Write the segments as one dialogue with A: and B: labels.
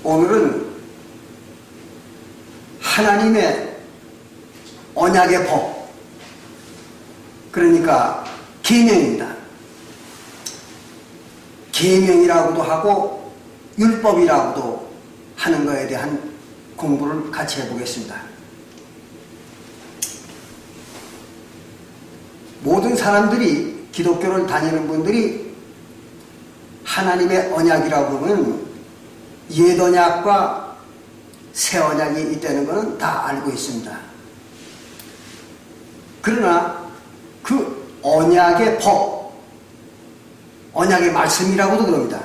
A: 오늘은 하나님의 언약의 법, 그러니까 계명입니다. 계명이라고도 하고 율법이라고도 하는 것에 대한 공부를 같이 해보겠습니다. 모든 사람들이, 기독교를 다니는 분들이 하나님의 언약이라고 하면 옛 언약과 새 언약이 있다는 것은 다 알고 있습니다. 그러나 그 언약의 법, 언약의 말씀이라고도 그럽니다.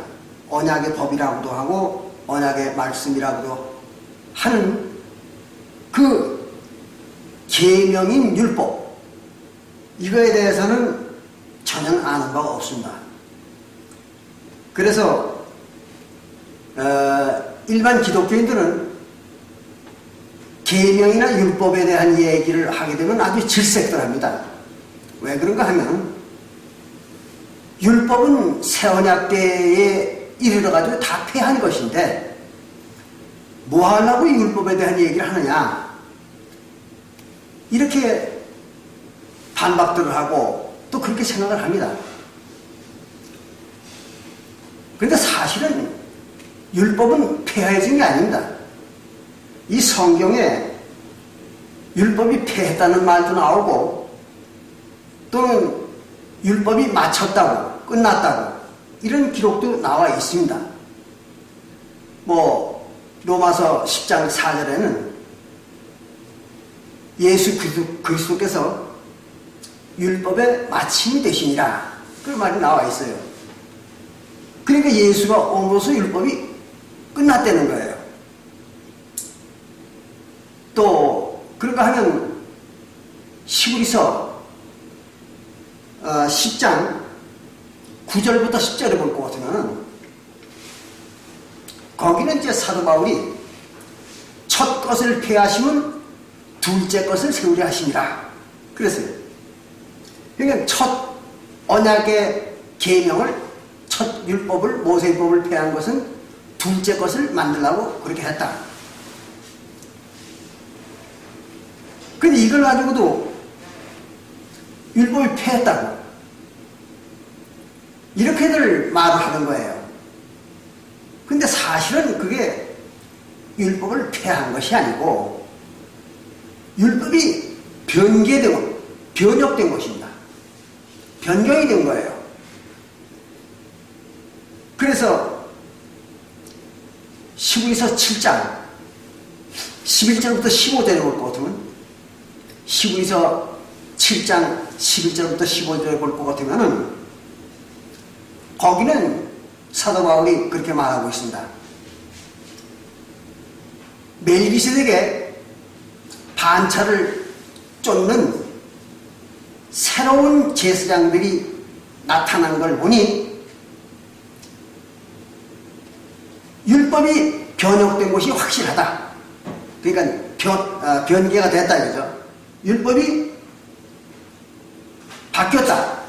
A: 언약의 법이라고도 하고 언약의 말씀이라고도 하는 그 계명인 율법, 이거에 대해서는 전혀 아는 바가 없습니다. 그래서 일반 기독교인들은 계명이나 율법에 대한 얘기를 하게 되면 아주 질색들합니다. 왜 그런가 하면 율법은 새 언약 때에 이르러가지고 다 폐한 것인데 뭐 하려고 이 율법에 대한 얘기를 하느냐, 이렇게 반박들을 하고 또 그렇게 생각을 합니다. 그런데 사실은 율법은 폐해진 게 아닙니다. 이 성경에 율법이 폐했다는 말도 나오고 또는 율법이 마쳤다고, 끝났다고, 이런 기록도 나와 있습니다. 로마서 10장 4절에는 예수 그리스도께서 율법의 마침이 되시니라, 그런 말이 나와 있어요. 그러니까 예수가 옴으로써 율법이 끝났다는 거예요. 또 그런가 하면 시브리서 10장 9절부터 10절에 볼 것 같으면 거기는 이제 사도 바울이 첫 것을 폐하시면 둘째 것을 세우려 하시니라 그랬어요. 그러니까 첫 언약의 계명을, 첫 율법을, 모세율법을 폐한 것은 둘째 것을 만들려고 그렇게 했다. 근데 이걸 가지고도 율법을 폐했다고 이렇게들 말을 하는 거예요. 근데 사실은 그게 율법을 폐한 것이 아니고 율법이 변개되고 변혁된 것입니다. 변경이 된 거예요. 그래서 시브리서 7장 11절부터 15절에 볼 것 같으면, 시브리서 7장 11절부터 15절에 볼 것 같으면은 거기는 사도 바울이 그렇게 말하고 있습니다. 멜기세덱에게 반차를 쫓는 새로운 제사장들이 나타난 걸 보니 율법이 변혁된 것이 확실하다. 그러니까 변개가 됐다 이거죠. 율법이 바뀌었다.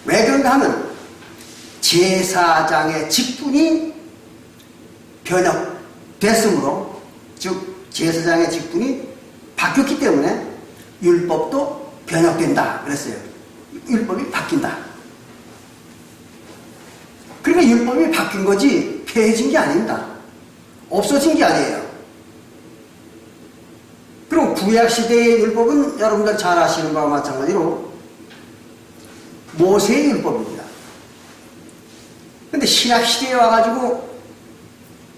A: 왜 그런가 하면 제사장의 직분이 변혁됐으므로, 즉 제사장의 직분이 바뀌었기 때문에 율법도 변혁된다 그랬어요. 율법이 바뀐다. 그러니까 율법이 바뀐 거지 폐해진 게 아닙니다. 없어진 게 아니에요. 그럼 구약시대의 율법은 여러분들 잘 아시는 바와 마찬가지로 모세의 율법입니다. 근데 신약시대에 와가지고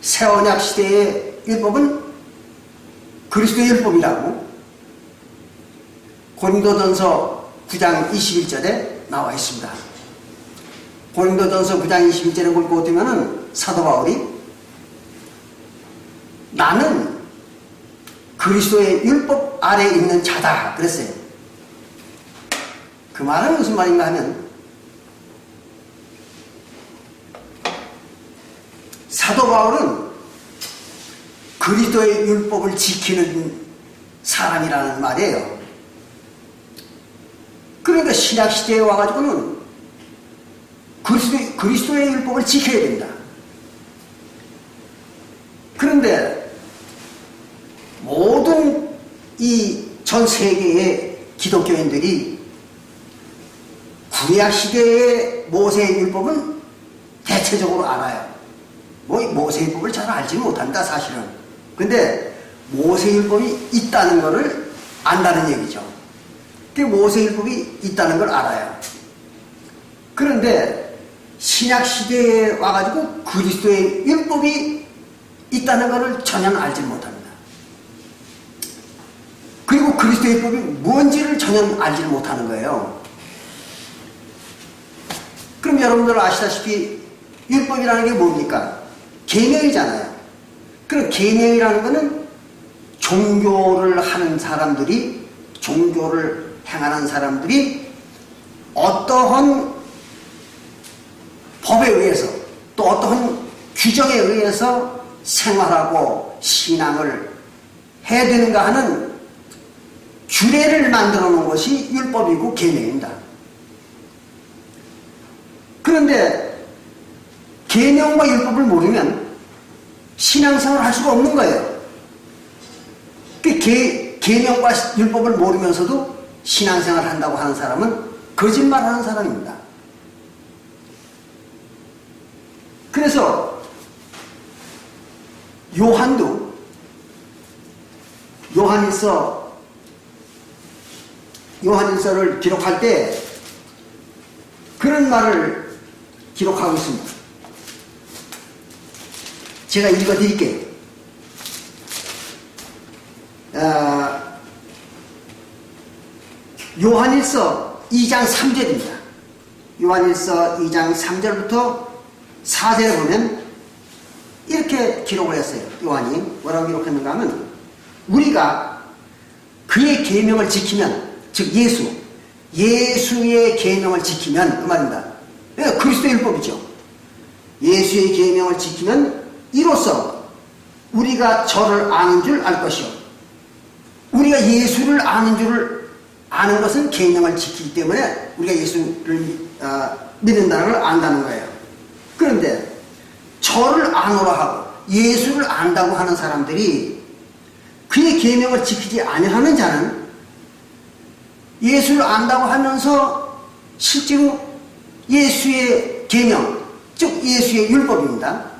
A: 새언약시대의 율법은 그리스도의 율법이라고 고린도전서 9장 21절에 나와 있습니다. 고린도전서 9장 21절에 볼 것 같으면 사도 바울이 나는 그리스도의 율법 아래 있는 자다 그랬어요. 그 말은 무슨 말인가 하면 사도 바울은 그리스도의 율법을 지키는 사람이라는 말이에요. 그러니까 신약시대에 와가지고는 그리스도의 율법을 지켜야 된다. 그런데 모든 이 전 세계의 기독교인들이 구약 시대의 모세의 율법은 대체적으로 알아요. 모세의 율법을 잘 알지 못한다 사실은. 근데 모세의 율법이 있다는 것을 안다는 얘기죠. 그 모세의 율법이 있다는 걸 알아요. 그런데 신약 시대에 와가지고 그리스도의 율법이 있다는 것을 전혀 알지 못합니다. 그리고 그리스도의 율법이 뭔지를 전혀 알지 못하는 거예요. 그럼 여러분들 아시다시피 율법이라는 게 뭡니까? 계명이잖아요. 그럼 계명이라는 것은 종교를 하는 사람들이, 종교를 행하는 사람들이 어떠한 법에 의해서 또 어떠한 규정에 의해서 생활하고 신앙을 해야 되는가 하는 규례를 만들어 놓은 것이 율법이고 계명입니다. 그런데 계명과 율법을 모르면 신앙생활을 할 수가 없는 거예요. 계명과 율법을 모르면서도 신앙생활을 한다고 하는 사람은 거짓말하는 사람입니다. 그래서 요한도 요한일서를 기록할 때 그런 말을 기록하고 있습니다. 제가 읽어드릴게요. 요한일서 2장 3절입니다. 요한일서 2장 3절부터 4절에 보면 이렇게 기록을 했어요. 요한이 뭐라고 기록했는가 하면 우리가 그의 계명을 지키면, 즉 예수의 계명을 지키면 그 말입니다. 그리스도의 율법이죠. 예수의 계명을 지키면 이로써 우리가 저를 아는 줄 알 것이요. 우리가 예수를 아는 것은 계명을 지키기 때문에 우리가 예수를 믿는다는 걸 안다는 거예요. 그런데 저를 아노라 하고 예수를 안다고 하는 사람들이 그의 계명을 지키지 아니하는 자는 예수를 안다고 하면서 실제로 예수의 계명, 즉 예수의 율법입니다.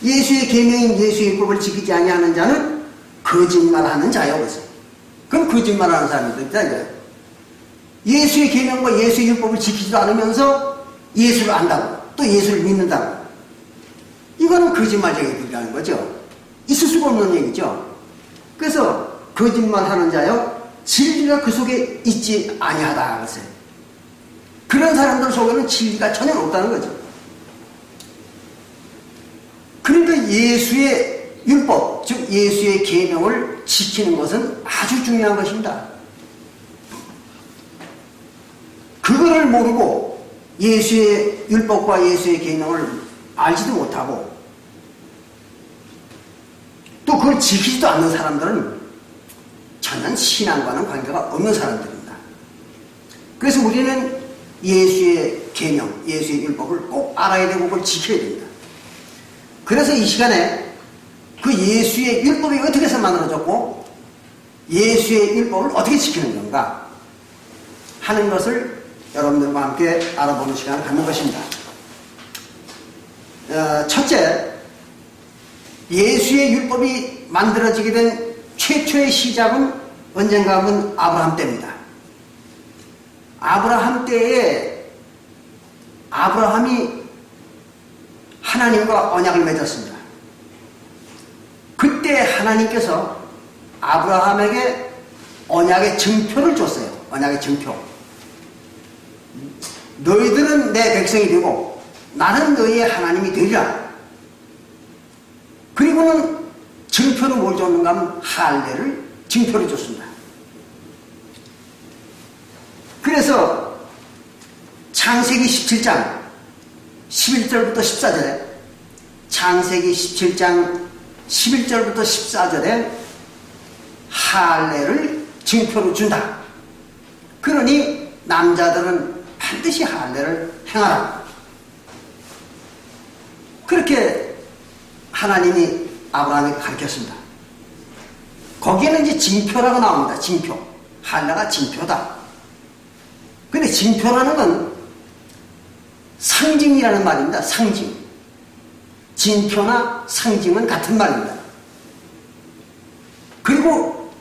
A: 예수의 계명인 예수의 율법을 지키지 아니하는 자는 거짓말하는 자요. 그래서 그럼 거짓말하는 사람입니다. 이제 예수의 계명과 예수의 율법을 지키지도 않으면서 예수를 안다고 또 예수를 믿는다고, 이거는 거짓말쟁이에 불과한 거죠. 있을 수가 없는 얘기죠. 그래서 거짓말하는 자요, 진리가 그 속에 있지 아니하다 그랬어요. 그런 사람들 속에는 진리가 전혀 없다는 거죠. 그러니까 예수의 율법, 즉 예수의 계명을 지키는 것은 아주 중요한 것입니다. 그거를 모르고 예수의 율법과 예수의 계명을 알지도 못하고 또 그걸 지키지도 않는 사람들은 전혀 신앙과는 관계가 없는 사람들입니다. 그래서 우리는 예수의 계명, 예수의 율법을 꼭 알아야 되고 그걸 지켜야 됩니다. 그래서 이 시간에 그 예수의 율법이 어떻게 해서 만들어졌고 예수의 율법을 어떻게 지키는 건가 하는 것을 여러분들과 함께 알아보는 시간을 갖는 것입니다. 첫째, 예수의 율법이 만들어지게 된 최초의 시작은 언젠가 하면 아브라함 때입니다. 아브라함 때에 아브라함이 하나님과 언약을 맺었습니다. 그때 하나님께서 아브라함에게 언약의 증표를 줬어요. 언약의 증표. 너희들은 내 백성이 되고 나는 너희의 하나님이 되리라. 그리고는 증표를 뭘 줬는가 하면 할례를 증표를 줬습니다. 그래서 창세기 17장 11절부터 14절에 창세기 17장 11절부터 14절에 할례를 증표로 준다. 그러니 남자들은 반드시 할례를 행하라. 그렇게 하나님이 아브라함에게 가르쳤습니다. 거기에는 이제 징표라고 나옵니다. 징표. 할례가 징표다. 근데 징표라는 건 상징이라는 말입니다. 상징. 징표나 상징은 같은 말입니다. 그리고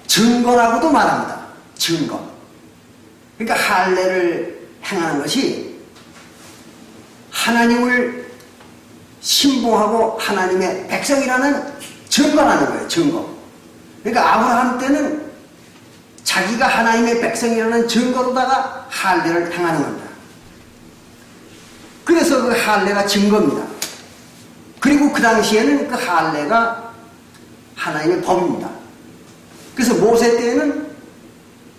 A: 증거라고도 말합니다. 증거. 그러니까 할례를 행하는 것이 하나님을 신봉하고 하나님의 백성이라는 증거라는 거예요. 증거. 그러니까 아브라함 때는 자기가 하나님의 백성이라는 증거로다가 할례를 행하는 겁니다. 그래서 그 할례가 증거입니다. 그리고 그 당시에는 그 할례가 하나님의 법입니다. 그래서 모세 때에는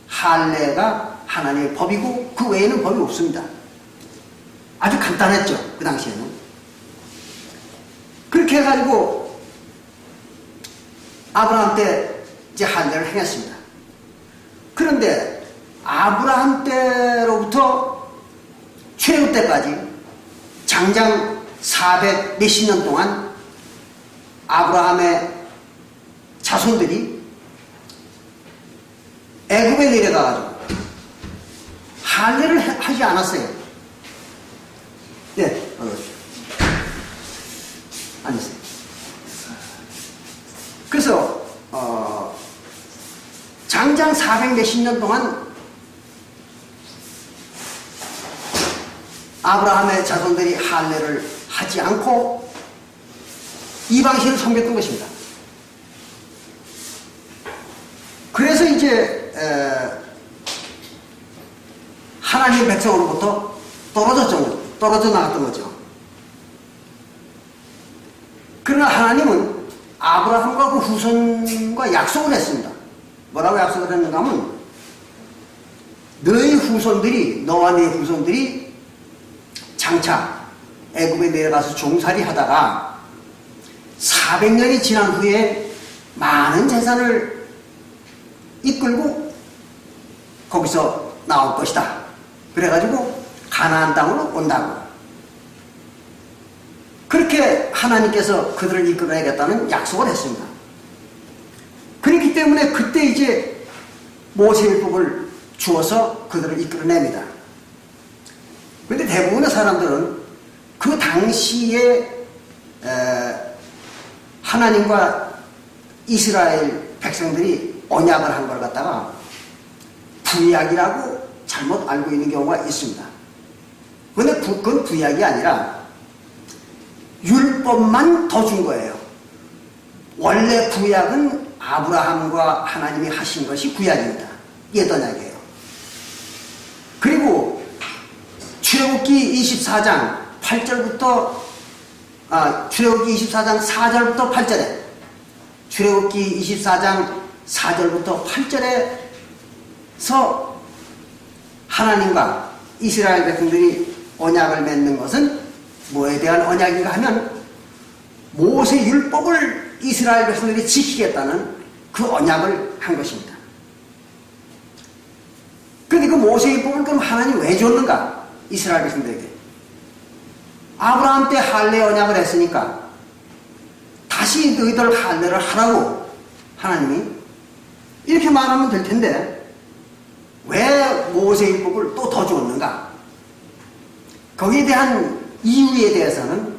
A: 할례가 하나님의 법이고 그 외에는 법이 없습니다. 아주 간단했죠. 그 당시에는. 그렇게 해가지고 아브라함 때 이제 할례를 행했습니다. 그런데 아브라함 때로부터 출애굽 때까지 장장 400 몇십 년 동안 아브라함의 자손들이 애굽에 내려가가지고 할례를 하지 않았어요. 네, 앉으세요. 그래서 장장 400 몇십 년 동안 아브라함의 자손들이 할례를 하지 않고 이방신을 섬겼던 것입니다. 그래서 이제 하나님의 백성으로부터 떨어져 나갔던 거죠. 그러나 하나님은 아브라함과 그 후손과 약속을 했습니다. 뭐라고 약속을 했는가 하면 너와 네 후손들이 장차 애굽에 내려가서 종살이 하다가 400년이 지난 후에 많은 재산을 이끌고 거기서 나올 것이다. 그래가지고 가나안 땅으로 온다고. 그렇게 하나님께서 그들을 이끌어내겠다는 약속을 했습니다. 그렇기 때문에 그때 이제 모세율법을 주어서 그들을 이끌어냅니다. 그런데 대부분의 사람들은 그 당시에 하나님과 이스라엘 백성들이 언약을 한 걸 갖다가 구약이라고 잘못 알고 있는 경우가 있습니다. 그런데 그건 구약이 아니라 율법만 더 준 거예요. 원래 구약은 아브라함과 하나님이 하신 것이 구약입니다. 옛 언약이에요. 그리고 출애굽기 24장 8절부터 출애굽기 24장 4절부터 8절에 출애굽기 24장 4절부터 8절에서 하나님과 이스라엘 백성들이 언약을 맺는 것은 뭐에 대한 언약인가 하면 모세 율법을 이스라엘 백성들이 지키겠다는 그 언약을 한 것입니다. 그런데 그 모세 율법을 그럼 하나님 왜 줬는가? 이스라엘 백성들에게. 아브라함 때 할례 언약을 했으니까 다시 너희들 할례를 하라고 하나님이 이렇게 말하면 될 텐데 왜 모세 율법을 또 더 줬는가? 거기에 대한 이유에 대해서는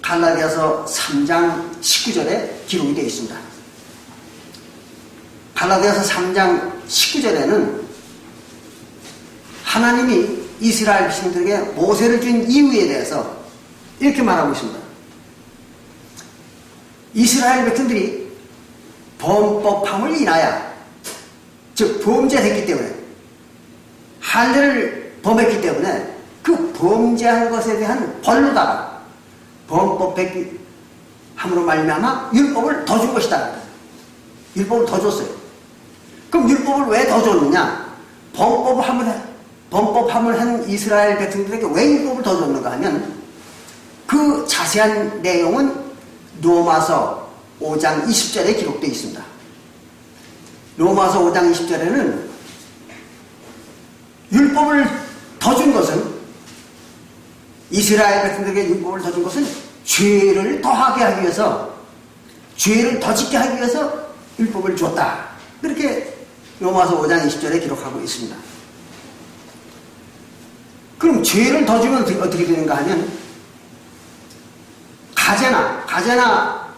A: 갈라디아서 3장 19절에 기록이 되어 있습니다. 갈라디아서 3장 19절에는 하나님이 이스라엘 백성들에게 모세를 준 이유에 대해서 이렇게 말하고 있습니다. 이스라엘 백성들이 범법함을 인하여, 즉 범죄했기 때문에, 할례를 범했기 때문에 그 범죄한 것에 대한 벌로다가 범법함으로 말미암아 율법을 더 준 것이다. 율법을 더 줬어요. 그럼 율법을 왜 더 줬느냐? 범법함을 한 이스라엘 백성들에게 왜 율법을 더 줬는가 하면 그 자세한 내용은 로마서 5장 20절에 기록되어 있습니다. 로마서 5장 20절에는 율법을 더 준 것은 이스라엘 백성들에게 율법을 더 준 것은 죄를 더하게 하기 위해서, 죄를 더 짓게 하기 위해서 율법을 주었다. 그렇게 로마서 5장 20절에 기록하고 있습니다. 그럼 죄를 더 주면 어떻게 되는가 하면 가제나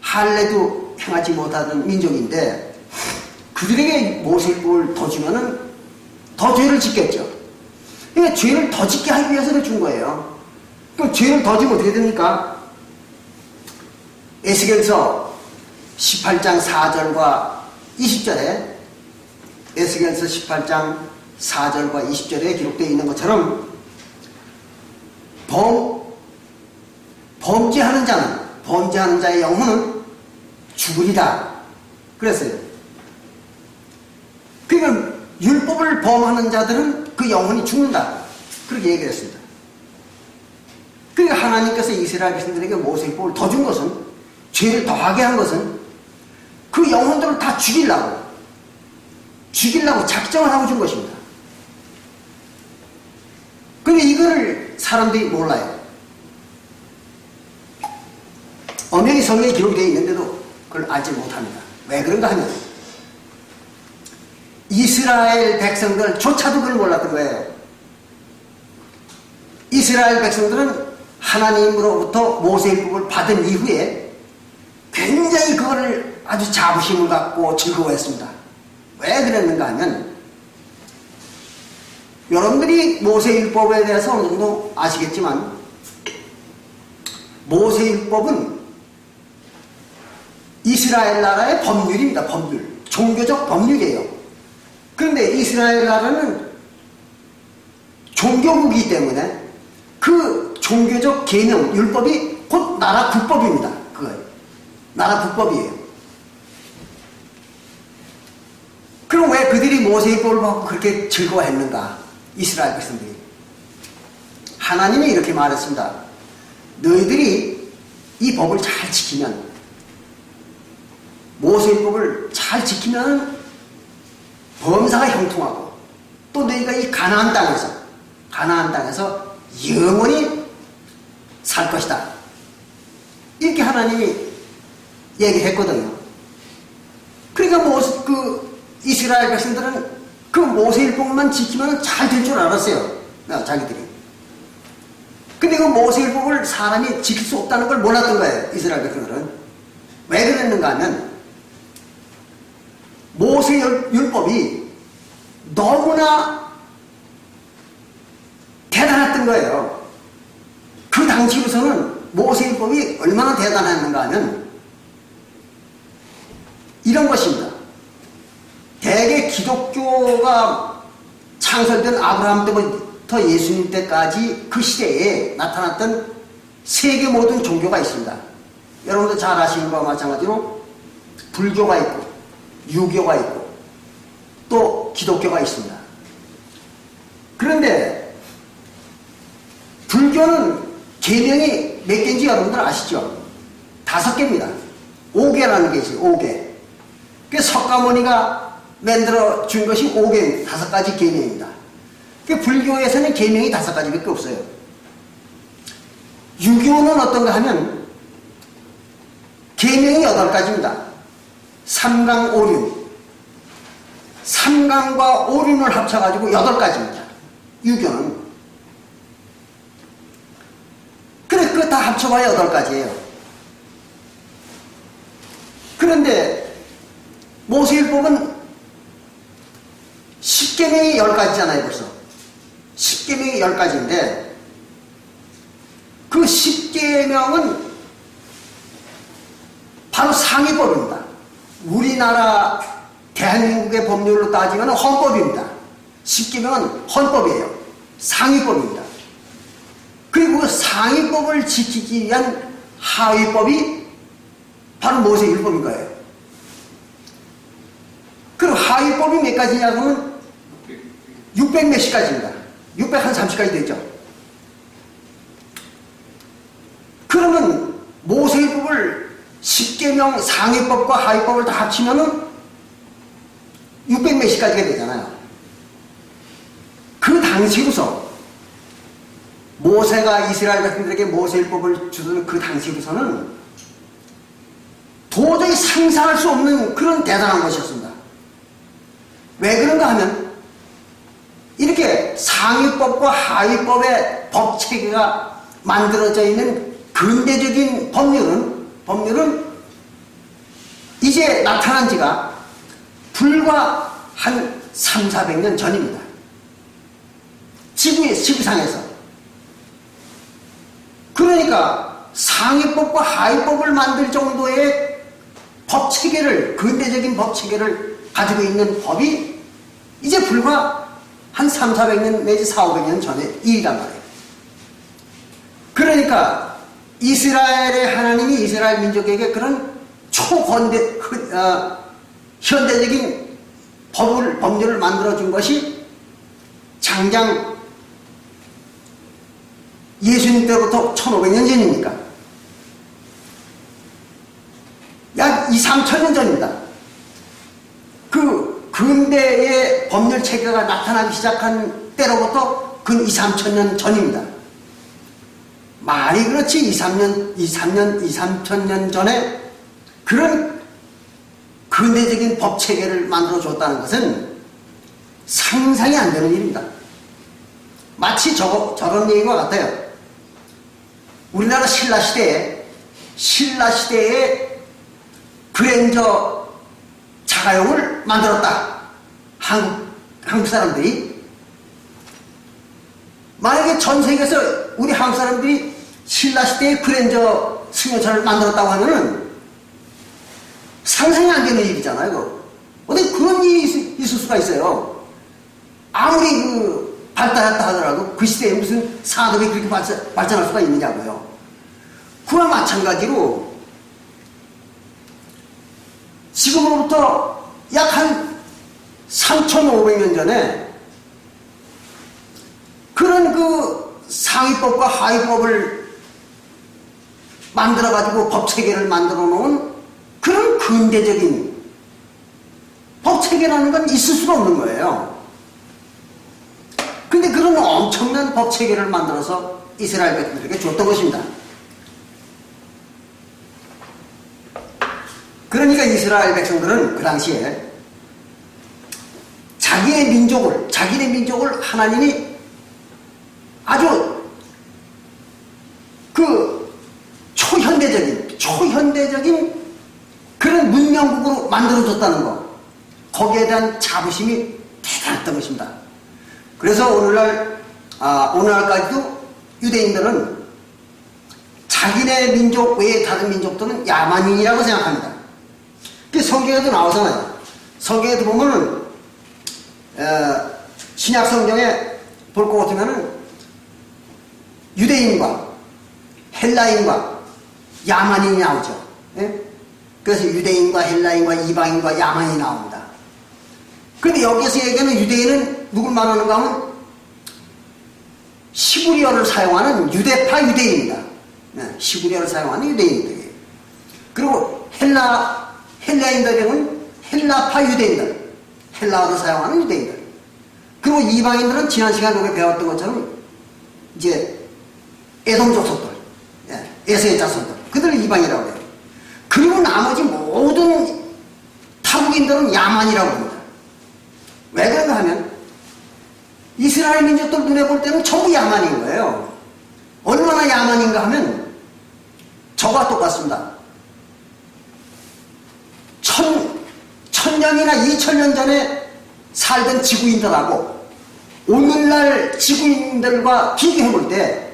A: 할례도 행하지 못하던 민족인데 그들에게 모세율법을 더 주면은 더 죄를 짓겠죠. 그러니까 죄를 더 짓게 하기 위해서 준 거예요. 그럼 죄를 더 지면 어떻게 됩니까? 에스겔서 18장 4절과 20절에 에스겔서 18장 4절과 20절에 기록되어 있는 것처럼 범죄하는 자의 영혼은 죽으리다 그랬어요. 그러니까 율법을 범하는 자들은 그 영혼이 죽는다 그렇게 얘기했습니다. 그러니까 하나님께서 이스라엘 백성들에게 모세율법을 더 준 것은, 죄를 더하게 한 것은 그 영혼들을 다 죽이려고 작정을 하고 준 것입니다. 그런데 이거를 사람들이 몰라요. 엄연히 성경에 기록되어 있는데도 그걸 알지 못합니다. 왜 그런가 하면 이스라엘 백성들조차도 그걸 몰랐던 거예요. 이스라엘 백성들은 하나님으로부터 모세율법을 받은 이후에 굉장히 그거를 아주 자부심을 갖고 즐거워했습니다. 왜 그랬는가 하면 여러분들이 모세율법에 대해서 어느 정도 아시겠지만 모세율법은 이스라엘 나라의 법률입니다. 법률. 종교적 법률이에요. 그런데 이스라엘 나라는 종교국이기 때문에 그 종교적 계명, 율법이 곧 나라 국법입니다. 그거예요. 나라 국법이에요. 그럼 왜 그들이 모세율법을 받고 그렇게 즐거워했는가? 이스라엘 백성들이. 하나님이 이렇게 말했습니다. 너희들이 이 법을 잘 지키면, 모세율법을 잘 지키면 범사가 형통하고 또 너희가 이 가나안 땅에서 영원히 살 것이다. 이렇게 하나님이 얘기했거든요. 그러니까 이스라엘 백성들은 그 모세율법만 지키면 잘 될 줄 알았어요. 자기들이. 근데 그 모세율법을 사람이 지킬 수 없다는 걸 몰랐던 거예요. 이스라엘 백성들은. 왜 그랬는가 하면 모세율법이 너무나 대단했던 거예요. 그 당시로서는 모세율법이 얼마나 대단했는가 하면 이런 것입니다. 대개 기독교가 창설된 아브라함 때부터 예수님 때까지 그 시대에 나타났던 세계 모든 종교가 있습니다. 여러분도 잘 아시는 것과 마찬가지로 불교가 있고 유교가 있고 또 기독교가 있습니다. 그런데 불교는 계명이 몇 개인지 여러분들 아시죠? 5개입니다. 5개라는 게 있어요. 5개. 그 석가모니가 만들어 준 것이 5개, 5가지 계명입니다. 그 불교에서는 계명이 5가지밖에 없어요. 유교는 어떤가 하면 계명이 8가지입니다. 삼강오륜. 삼강과 오륜을 합쳐가지고 8가지입니다. 유교는. 그래, 그거 다 합쳐봐야 8가지예요. 그런데 모세율법은 10계명이 10가지잖아요, 벌써. 10계명이 10가지인데, 그 10계명은 바로 상위법입니다. 우리나라 대한민국의 법률로 따지면 헌법입니다. 10계명은 헌법이에요. 상위법입니다. 그리고 그 상위법을 지키기 위한 하위법이 바로 모세율법인 거예요. 그럼 하위법이 몇 가지냐 그러면 600 몇십 가지입니다. 630가지 되죠. 그러면 모세율법을 10계명 상위법과 하위법을 다 합치면은 600 몇십 가지가 되잖아요. 그 당시로서 모세가 이스라엘 백성들에게 모세율법을 주던 그 당시로서는 도저히 상상할 수 없는 그런 대단한 것이었습니다. 왜 그런가 하면 이렇게 상위법과 하위법의 법체계가 만들어져 있는 근대적인 법률은 이제 나타난 지가 불과 한 300~400년 전입니다. 지구상에서. 그러니까 상위법과 하위법을 만들 정도의 법체계를, 근대적인 법체계를 가지고 있는 법이 이제 불과 한 300~400년 내지 400~500년 전의 일이란 말이에요. 그러니까 이스라엘의 하나님이 이스라엘 민족에게 그런 현대적인 법률을 만들어준 것이 장장 예수님 때부터 1500년 전입니까? 약 2~3천년 전입니다. 그 근대의 법률 체계가 나타나기 시작한 때로부터 근 2~3천년 전입니다. 말이 그렇지 2~3천년 전에 그런 근대적인 법 체계를 만들어 줬다는 것은 상상이 안 되는 일입니다. 마치 저런 얘기와 같아요. 우리나라 신라시대에 그랜저 자가용을 만들었다. 한국 사람들이. 만약에 전 세계에서 우리 한국 사람들이 신라시대에 그랜저 승용차를 만들었다고 하면은 상상이 안 되는 일이잖아요. 그거. 어떻게 그런 일이 있을 수가 있어요. 아무리 발달했다 하더라도 그 시대에 무슨 산업이 그렇게 발전할 수가 있느냐고요. 그와 마찬가지로 지금으로부터 약 한 3,500년 전에 그런 상위법과 하위법을 만들어가지고 법체계를 만들어 놓은 그런 근대적인 법체계라는 건 있을 수가 없는 거예요. 근데 그런 엄청난 법체계를 만들어서 이스라엘 백성들에게 줬던 것입니다. 그러니까 이스라엘 백성들은 그 당시에 자기네 민족을 하나님이 아주 초현대적인 그런 문명국으로 만들어줬다는 것, 거기에 대한 자부심이 대단했던 것입니다. 그래서 오늘날까지도 유대인들은 자기네 민족 외에 다른 민족들은 야만인이라고 생각합니다. 그게 성경에도 나오잖아요. 성경에도 보면은 신약 성경에 볼 것 같으면은 유대인과 헬라인과 야만인이 나오죠. 예? 그래서 유대인과 헬라인과 이방인과 야만인이 나옵니다. 그런데 여기서 얘기하는 유대인은 누굴 말하는가 하면 시브리어를 사용하는 유대파 유대인입니다. 네, 시브리어를 사용하는 유대인들이에요. 그리고 헬라인들은 헬라파 유대인들, 헬라어를 사용하는 유대인들. 그리고 이방인들은 지난 시간에 우리가 배웠던 것처럼 이제 에돔 족속들, 에서의 자손들, 그들을 이방이라고 해요. 그리고 나머지 모든 타국인들은 야만이라고 합니다. 왜 그런가 하면 이스라엘 민족들 눈에 볼 때는 전부 야만인 거예요. 얼마나 야만인가 하면 저와 똑같습니다. 1000년이나 2000년 전에 살던 지구인들하고 오늘날 지구인들과 비교해 볼 때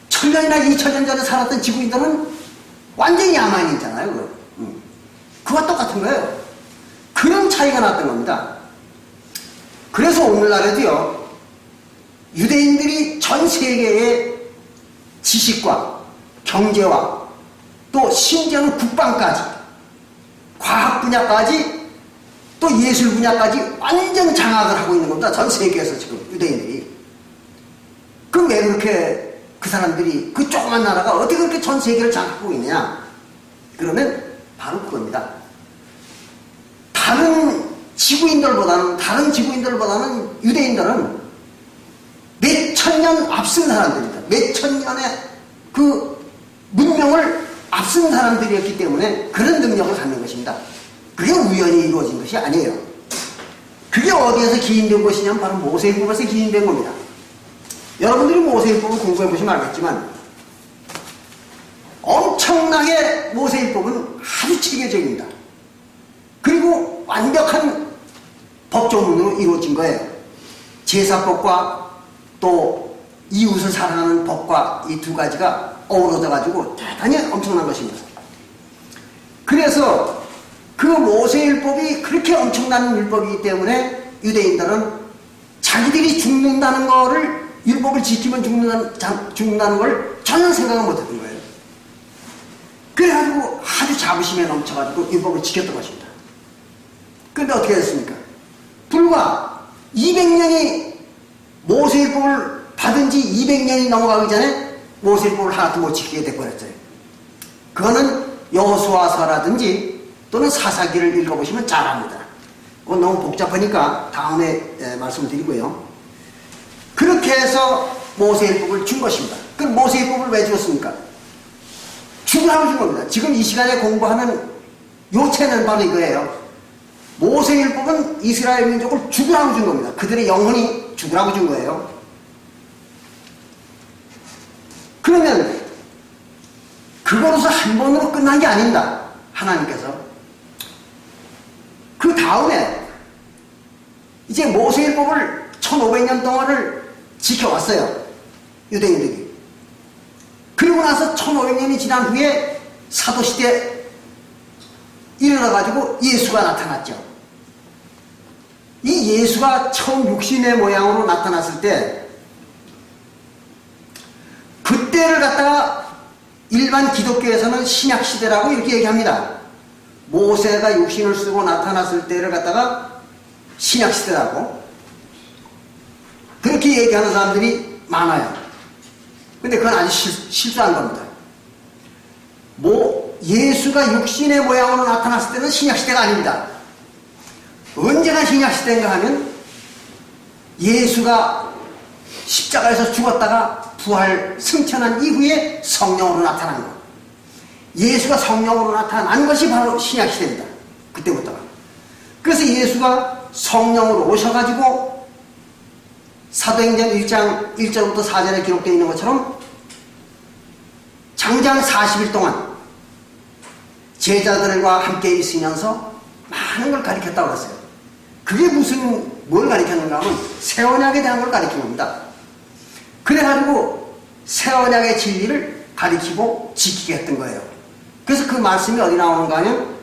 A: 1000년이나 2000년 전에 살았던 지구인들은 완전히 야만이잖아요. 그와 똑같은 거예요. 그런 차이가 났던 겁니다. 그래서 오늘날에도요, 유대인들이 전 세계의 지식과 경제와 또 심지어는 국방까지, 과학 분야까지, 또 예술 분야까지 완전 장악을 하고 있는 겁니다. 전 세계에서 지금 유대인들이. 그럼 왜 그렇게 그 사람들이, 그 조그만 나라가 어떻게 그렇게 전 세계를 장악하고 있느냐? 그러면 바로 그겁니다. 다른 지구인들보다는 유대인들은 몇천 년 앞선 사람들입니다. 몇천 년의 그 문명을 앞선 사람들이었기 때문에 그런 능력을 갖는 것입니다. 그게 우연히 이루어진 것이 아니에요. 그게 어디에서 기인된 것이냐면 바로 모세율법에서 기인된 겁니다. 여러분들이 모세율법을 공부해 보시면 알겠지만 엄청나게 모세율법은 아주 체계적입니다. 그리고 완벽한 법조문으로 이루어진 거예요. 제사법과 또 이웃을 사랑하는 법과 이 두 가지가 어우러져 가지고 대단히 엄청난 것입니다. 그래서 그 모세율법이 그렇게 엄청난 율법이기 때문에 유대인들은 자기들이 죽는다는 거를, 율법을 지키면 죽는다는 걸 전혀 생각을 못했던 거예요. 그래가지고 아주 자부심에 넘쳐가지고 율법을 지켰던 것입니다. 그런데 어떻게 됐습니까? 불과 200년이 모세율법을 받은 지 200년이 넘어가기 전에 모세율법을 하나도 못 지키게 돼버렸어요. 그거는 여호수아서라든지 또는 사사기를 읽어보시면 잘 압니다. 그건 너무 복잡하니까 다음에 말씀을 드리고요. 그렇게 해서 모세율법을 준 것입니다. 그럼 모세율법을 왜 주었습니까? 죽으라고 준 겁니다. 지금 이 시간에 공부하는 요체는 바로 이거예요. 모세율법은 이스라엘 민족을 죽으라고 준 겁니다. 그들의 영혼이 죽으라고 준 거예요. 그러면 그거로서 한 번으로 끝난 게 아닙니다. 하나님께서. 그 다음에 이제 모세율법을 1500년 동안을 지켜왔어요. 유대인들이. 그리고 나서 1500년이 지난 후에 사도시대에 이르러가지고 예수가 나타났죠. 이 예수가 처음 육신의 모양으로 나타났을 때 그때를 갖다가 일반 기독교에서는 신약시대라고 이렇게 얘기합니다. 모세가 육신을 쓰고 나타났을 때를 갖다가 신약시대라고 그렇게 얘기하는 사람들이 많아요. 근데 그건 아주 실수한 겁니다. 예수가 육신의 모양으로 나타났을 때는 신약시대가 아닙니다. 언제가 신약시대인가 하면 예수가 십자가에서 죽었다가 부활 승천한 이후에 성령으로 나타난 것. 예수가 성령으로 나타난 것이 바로 신약시대입니다. 그때부터가. 그래서 예수가 성령으로 오셔가지고 사도행전 1장 1절부터 4절에 기록되어 있는 것처럼 장장 40일 동안 제자들과 함께 있으면서 많은 걸 가르쳤다고 했어요. 그게 뭘 가르쳤는가 하면 새 언약에 대한 걸 가르친 겁니다. 그래가지고 새 언약의 진리를 가르치고 지키게 했던 거예요. 그래서 그 말씀이 어디 나오는가 하면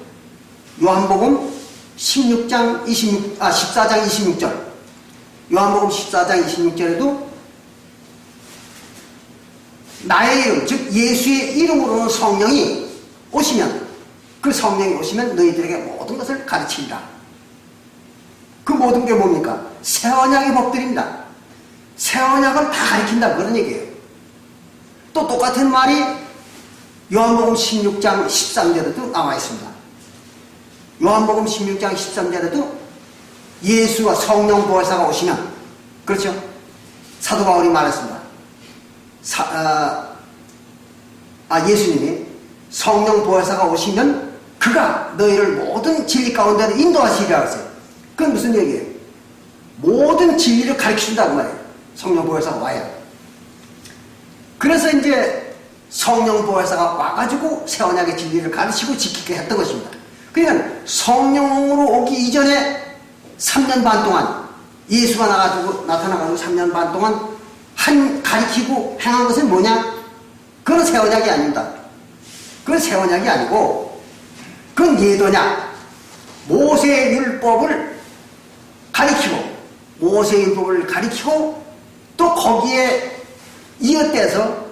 A: 요한복음 14장 26절 요한복음 14장 26절에도 나의 이름, 즉 예수의 이름으로는 성령이 오시면 그 성령이 오시면 너희들에게 모든 것을 가르친다. 그 모든 게 뭡니까? 새 언약의 법들입니다. 새 언약을 다 가르친다 그런 얘기예요. 또 똑같은 말이 요한복음 16장 13절에도 나와 있습니다. 요한복음 16장 13절에도 예수와 성령 보혜사가 오시면, 그렇죠? 사도 바울이 말했습니다. 예수님이 성령 보혜사가 오시면 그가 너희를 모든 진리 가운데로 인도하시리라 했어요. 그건 무슨 얘기예요? 모든 진리를 가르쳐준다고 말이에요. 성령 보혜사가 와야. 그래서 이제 성령 보혜사가 와가지고 새 언약의 진리를 가르치고 지키게 했던 것입니다. 그러니까 성령으로 오기 이전에 3년 반 동안 예수가 나타나가지고 3년 반 동안 가르치고 행한 것은 뭐냐? 그건 새 언약이 아닙니다. 그건 새 언약이 아니고 그건 예도냐? 모세율법을 가리키고 또 거기에 이어떼서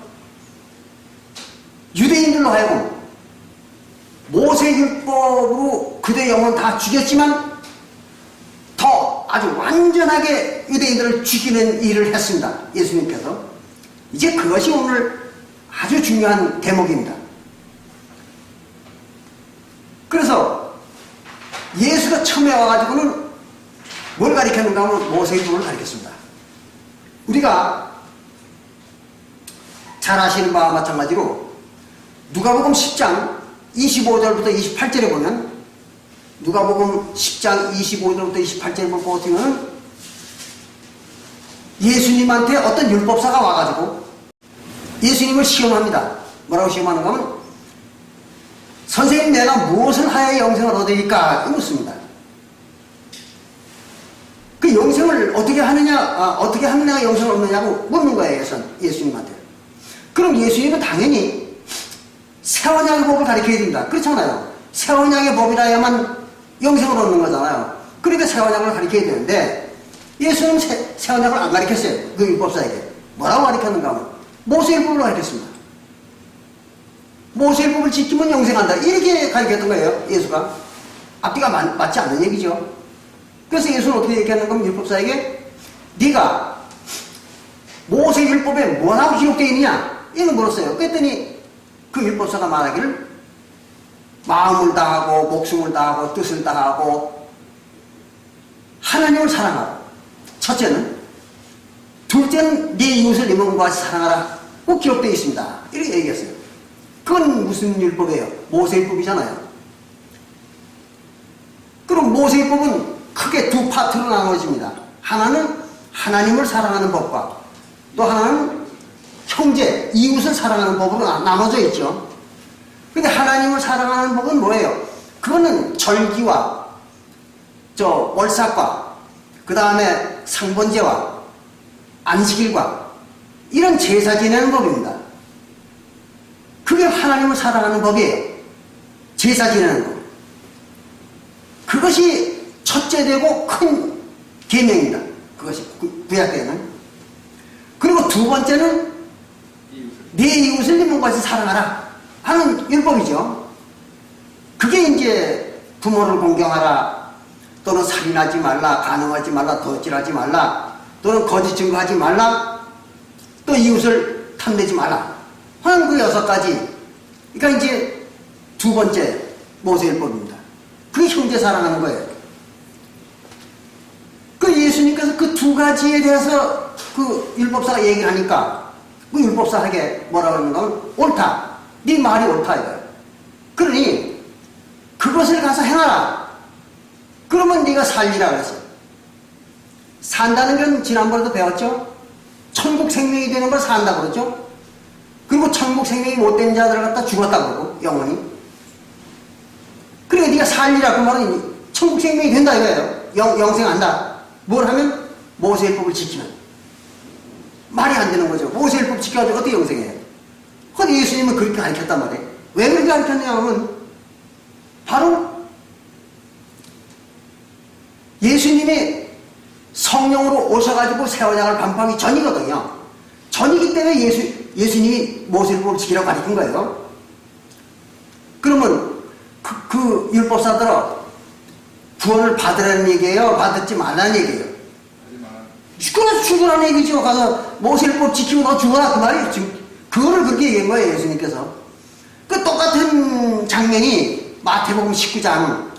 A: 유대인들로 하여금 모세율법으로 그들의 영혼 다 죽였지만 더 아주 완전하게 유대인들을 죽이는 일을 했습니다. 예수님께서. 이제 그것이 오늘 아주 중요한 대목입니다. 그래서 예수가 처음에 와가지고는 뭘 가르쳤는가 하면 모세율법을 가르쳤습니다. 우리가 잘 아시는 바와 마찬가지로 누가복음 10장 25절부터 28절에 보면, 누가복음 10장 25절부터 28절에 보면 예수님한테 어떤 율법사가 와가지고 예수님을 시험합니다. 뭐라고 시험하는가 하면, 선생님, 내가 무엇을 하여 영생을 얻으리까? 묻습니다. 그 영생을 어떻게 하느냐, 어떻게 하면 내가 영생을 얻느냐고 묻는 거예요, 예수님한테. 그럼 예수님은 당연히 새 언약의 법을 가르쳐야 됩니다. 그렇잖아요. 새 언약의 법이라야만 영생을 얻는 거잖아요. 그러니까 새 언약을 가르쳐야 되는데, 예수님은 새 언약을 안 가르쳤어요. 그 율법사에게. 뭐라고 가르쳤는가 하면, 모세율법을 가르쳤습니다. 모세율법을 지키면 영생한다. 이렇게 가르쳤던 거예요, 예수가. 앞뒤가 맞지 않는 얘기죠. 그래서 예수는 어떻게 얘기하는가 하면, 율법사에게 네가 모세율법에 뭐라고 기록되어 있느냐? 이걸 물었어요. 그랬더니 그 율법사가 말하기를, 마음을 다하고 목숨을 다하고 뜻을 다하고 하나님을 사랑하라. 첫째는. 둘째는 네 이웃을 네 몸과 같이 사랑하라. 꼭 기록되어 있습니다. 이렇게 얘기했어요. 그건 무슨 율법이에요? 모세율법이잖아요. 그럼 모세율법은 크게 두 파트로 나눠집니다. 하나는 하나님을 사랑하는 법과 또 하나는 형제, 이웃을 사랑하는 법으로 나눠져 있죠. 근데 하나님을 사랑하는 법은 뭐예요? 그거는 절기와 월삭과 그 다음에 상번제와 안식일과 이런 제사 지내는 법입니다. 그게 하나님을 사랑하는 법이에요. 제사 지내는 법. 그것이 첫째 되고 큰 계명입니다. 그것이 구약 때는. 그리고 두 번째는 네 이웃을 네 몸과 같이 사랑하라 하는 율법이죠. 그게 이제 부모를 공경하라, 또는 살인하지 말라, 간음하지 말라, 도둑질하지 말라, 또는 거짓 증거하지 말라, 또 이웃을 탐내지 말라 하는 그 6가지. 그러니까 이제 두 번째 모세율법입니다. 그게 형제 사랑하는 거예요. 그 예수님께서 그 두 가지에 대해서 그 율법사가 얘기를 하니까 그 율법사에게 뭐라고 하는가 하면, 옳다. 네 말이 옳다 이거예요. 그러니 그것을 가서 행하라. 그러면 네가 살리라 그랬어요. 산다는 건 지난번에도 배웠죠. 천국 생명이 되는 걸 산다 그러죠. 그리고 천국 생명이 못된 자들을 갖다 죽었다 그러고 영원히. 그러니까 네가 살리라 그 말은 천국 생명이 된다 이거예요. 영생한다. 뭘 하면? 모세율법을 지키면. 말이 안 되는 거죠. 모세율법 지켜가지고 어떻게 영생해요? 근데 예수님은 그렇게 가르쳤단 말이에요. 왜 그렇게 가르쳤냐 하면, 바로 예수님이 성령으로 오셔가지고 새 언약을 반포하기 전이거든요. 전이기 때문에 예수님이 모세율법을 지키라고 가르친 거예요. 그러면 그 율법사들은 구원을 받으라는 얘기예요? 받지 말라는 얘기예요? 그건 죽으라는 얘기죠. 가서 모세율법 지키고 너 죽어라 그 말이에요. 지금 그거를 그렇게 얘기한 거예요, 예수님께서. 그 똑같은 장면이 마태복음 19장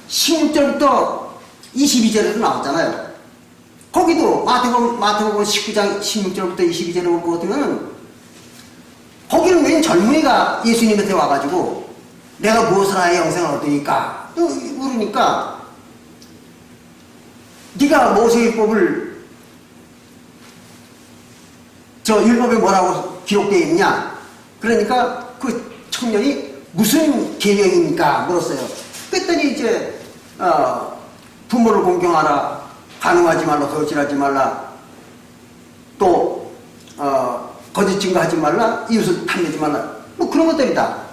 A: 16절부터 22절에도 나왔잖아요. 거기도 마태복음 19장 16절부터 22절에 보거든요. 거기는 웬 젊은이가 예수님한테 와가지고 내가 무엇을 하여 영생을 얻으니까 물으니까, 네가 모세율법을 율법에 뭐라고 기록되어 있냐? 그러니까 그 청년이 무슨 계명입니까? 물었어요. 그랬더니 이제 부모를 공경하라, 간음하지 말라, 도둑질하지 말라, 또 거짓 증거하지 말라, 이웃을 탐내지 말라, 뭐 그런 것들이다.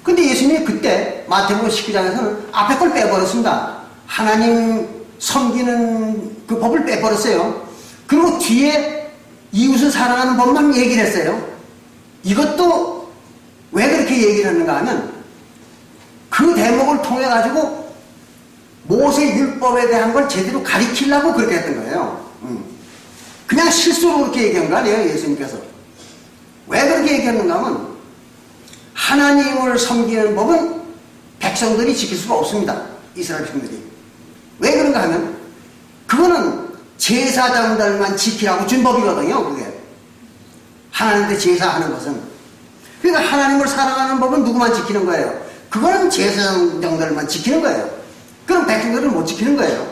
A: 근데 예수님이 그때 마태복음 19장에서는 앞에 걸 빼버렸습니다. 하나님 섬기는 그 법을 빼버렸어요. 그리고 뒤에 이웃을 사랑하는 법만 얘기를 했어요. 이것도 왜 그렇게 얘기를 했는가 하면, 그 대목을 통해 가지고 모세 율법에 대한 걸 제대로 가리키려고 그렇게 했던 거예요. 그냥 실수로 그렇게 얘기한 거 아니에요, 예수님께서. 왜 그렇게 얘기했는가 하면, 하나님을 섬기는 법은 백성들이 지킬 수가 없습니다. 이스라엘 백성들이. 왜 그런가 하면, 그거는 제사장들만 지키라고 준 법이거든요. 그게 하나님께 제사하는 것은. 그러니까 하나님을 사랑하는 법은 누구만 지키는 거예요? 그거는 제사장들만 지키는 거예요. 그럼 백성들은 못 지키는 거예요.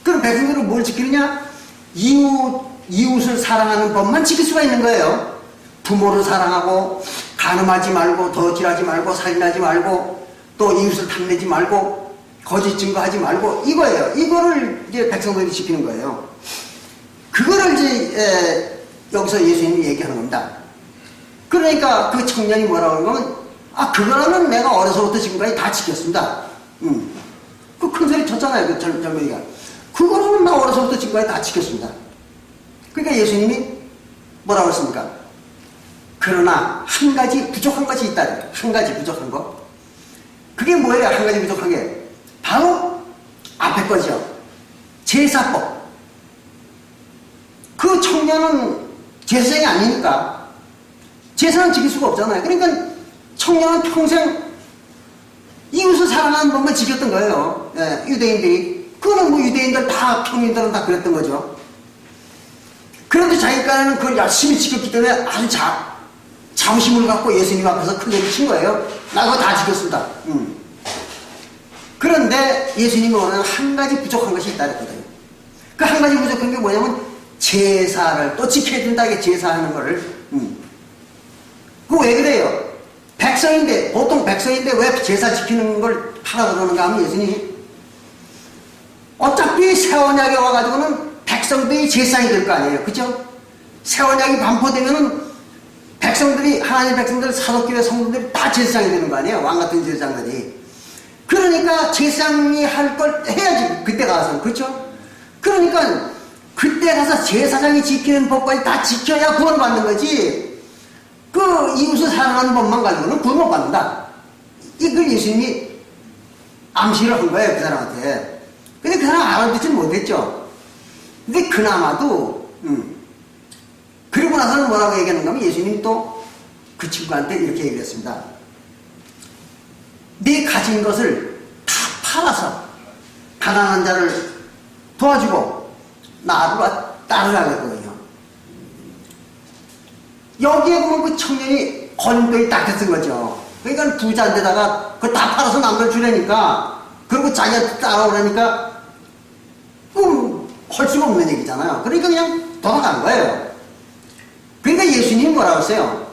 A: 그럼 백성들은 뭘 지키느냐? 이웃을 사랑하는 법만 지킬 수가 있는 거예요. 부모를 사랑하고 간음하지 말고 도질하지 말고 살인하지 말고 또 이웃을 탐내지 말고 거짓 증거하지 말고 이거예요. 이거를 이제 백성들이 지키는 거예요. 그거를 이제 여기서 예수님이 얘기하는 겁니다. 그러니까 그 청년이 뭐라고 하면 그거는 내가 어려서부터 지금까지 다 지켰습니다. 그 큰 소리 쳤잖아요. 그 젊은이가. 그거는 나 어려서부터 지금까지 다 지켰습니다. 그러니까 예수님이 뭐라고 했습니까? 그러나 한 가지 부족한 것이 있다. 한 가지 부족한 거. 그게 뭐예요? 한 가지 부족한 게. 바로 앞에 거죠. 제사법. 그 청년은 제사장이 아니니까 제사는 지킬 수가 없잖아요. 그러니까 청년은 평생 이웃을 사랑하는 법만 지켰던 거예요. 예, 유대인들이. 그거는 뭐 유대인들 다, 평민들은 다 그랬던 거죠. 그런데 자기가는 그걸 열심히 지켰기 때문에 아주 자부심을 갖고 예수님 앞에서 크게 외친 거예요. 나 그거 다 지켰습니다. 그런데 예수님이 원하는 한 가지 부족한 것이 있다 그랬거든요. 그 한 가지 부족한 게 뭐냐면 제사를 또 지켜야 된다. 이게 제사하는 거를. 그거 왜 그래요? 백성인데, 보통 백성인데 왜 제사 지키는 걸 하라고 그러는가 하면 예수님이 어차피 새 언약에 와가지고는 백성들이 제사장이 될 거 아니에요. 그죠? 새 언약이 반포되면은 백성들이, 하나님 백성들, 사도교회 성도들이 다 제사장이 되는 거 아니에요. 왕같은 제사장들이. 그러니까 제사장이 할 걸 해야지. 그때 가서. 그렇죠? 그러니까 그때 가서 제사장이 지키는 법까지 다 지켜야 구원을 받는 거지. 그 이웃을 사랑하는 법만 가지고는 구원 못 받는다. 이걸 예수님이 암시를 한 거예요. 그 사람한테. 근데 그 사람 알아듣지 못했죠. 근데 그나마도 그리고 나서는 뭐라고 얘기하는가 하면 예수님이 또 그 친구한테 이렇게 얘기를 했습니다. 네 가진 것을 다 팔아서 가난한 자를 도와주고 나를 따르라거든요. 여기에 보면 그 청년이 건더기 딱 했은 거죠. 그러니까 부자인데다가 그걸 다 팔아서 남들 주려니까, 그리고 자기한테 따라오라니까 할 수가 없는 얘기잖아요. 그러니까 그냥 돌아간 거예요. 그러니까 예수님이 뭐라고 했어요?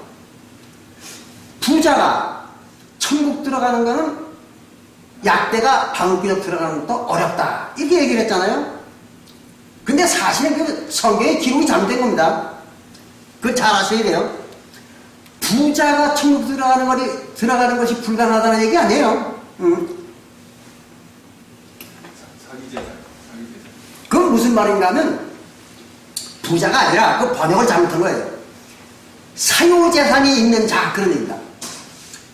A: 부자가 천국 들어가는 거는 약대가 방울구역 들어가는 것도 어렵다. 이렇게 얘기를 했잖아요. 근데 사실은 그 성경의 기록이 잘못된 겁니다. 그걸 잘 아셔야 돼요. 부자가 천국 들어가는 것이 불가능하다는 얘기 아니에요. 그건 무슨 말인가 하면 부자가 아니라 그 번역을 잘못한 거예요. 사유재산이 있는 자, 그런 얘기입니다.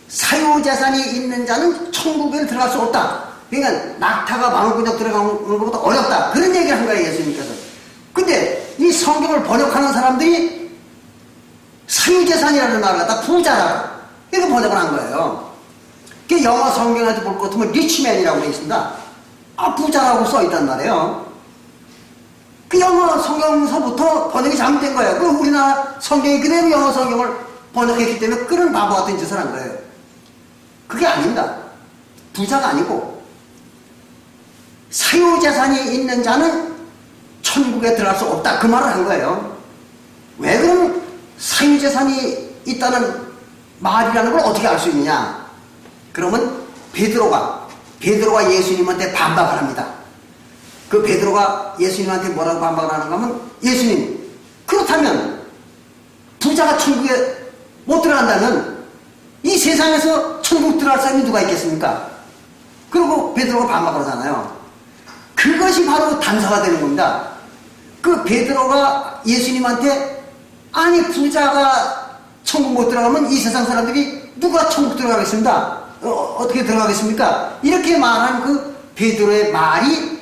A: 사유재산이 있는 자는 천국에 들어갈 수 없다. 그러니까 낙타가 방울구역 들어가는 것보다 어렵다. 그런 얘기를 한 거예요, 예수님께서. 근데 이 성경을 번역하는 사람들이 사유재산이라는 말을 갖다 부자라 이렇게 번역을 한 거예요. 그 영어 성경에도 볼 것 같으면 리치맨이라고 되어 있습니다. 부자라고 써 있단 말이에요. 그 영어 성경서부터 번역이 잘못된 거예요. 그 우리나라 성경이 그대로 영어 성경을 번역했기 때문에 그런 바보 같은 짓을 한 거예요. 그게 아닙니다. 부자가 아니고 사유재산이 있는 자는 천국에 들어갈 수 없다. 그 말을 한 거예요. 왜 그럼 사유재산이 있다는 말이라는 걸 어떻게 알 수 있느냐? 그러면 베드로가 예수님한테 반박을 합니다. 그 베드로가 예수님한테 뭐라고 반박을 하는가 하면, 예수님, 그렇다면 부자가 천국에 못 들어간다면 이 세상에서 천국 들어갈 사람이 누가 있겠습니까? 그리고 베드로가 반박을 하잖아요. 그것이 바로 단서가 되는 겁니다. 그 베드로가 예수님한테, 아니 부자가 천국 못 들어가면 이 세상 사람들이 누가 천국 들어가겠습니다. 어떻게 들어가겠습니까? 이렇게 말한 그 베드로의 말이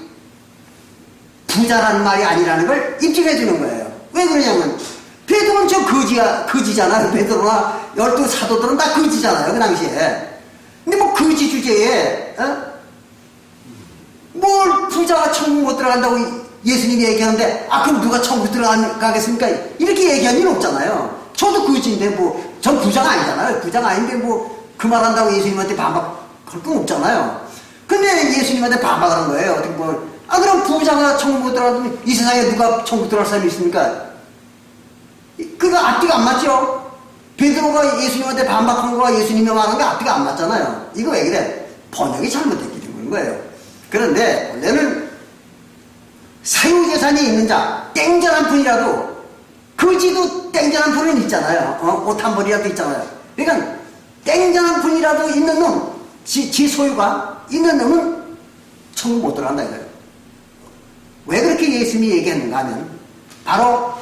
A: 부자라는 말이 아니라는 걸 입증해 주는 거예요. 왜 그러냐면 베드로는 저 거지잖아요. 베드로나 12 사도들은 다 거지잖아요, 그 당시에. 근데 뭐 거지 주제에 뭘 부자가 천국 못 들어간다고 예수님이 얘기하는데 그럼 누가 천국 들어가겠습니까? 이렇게 얘기할 일은 없잖아요. 저도 그지인데 전 부자가 아니잖아요. 부자가 아닌데 그 말한다고 예수님한테 반박할 건 없잖아요. 근데 예수님한테 반박하는 거예요. 어떻게 그럼 부자가 천국 못 들어가면 이 세상에 누가 천국 들어갈 사람이 있습니까? 그거 앞뒤가 안 맞죠? 베드로가 예수님한테 반박한 거와 예수님이 말한 게 앞뒤가 안 맞잖아요. 이거 왜 그래? 번역이 잘못됐기 때문인 거예요. 그런데 원래는 사유재산이 있는 자, 땡전 한 푼이라도, 거지도 땡전 한 푼은 있잖아요. 옷 한 벌이라도 있잖아요. 그러니까 땡전 한 푼이라도 있는 놈, 지 소유가 있는 놈은 천국 못 들어간다 이거예요. 왜 그렇게 예수님이 얘기했는가 하면 바로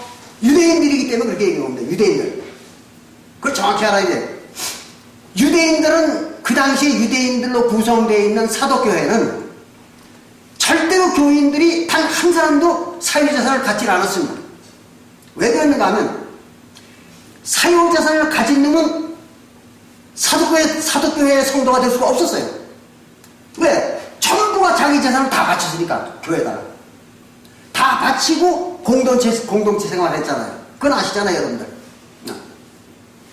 A: 유대인들이기 때문에 그렇게 얘기한 겁니다. 유대인들. 그걸 정확히 알아야 돼요. 유대인들은 그 당시에 유대인들로 구성되어 있는 사도교회는 절대로 교인들이 단 한 사람도 사유재산을 갖지 않았습니다. 왜 그랬는가 하면 사유재산을 가진 놈은 사도교회의 성도가 될 수가 없었어요. 왜? 전부가 자기 재산을 다 바쳤으니까 교회에다가 다 바치고 공동체 생활을 했잖아요. 그건 아시잖아요, 여러분들.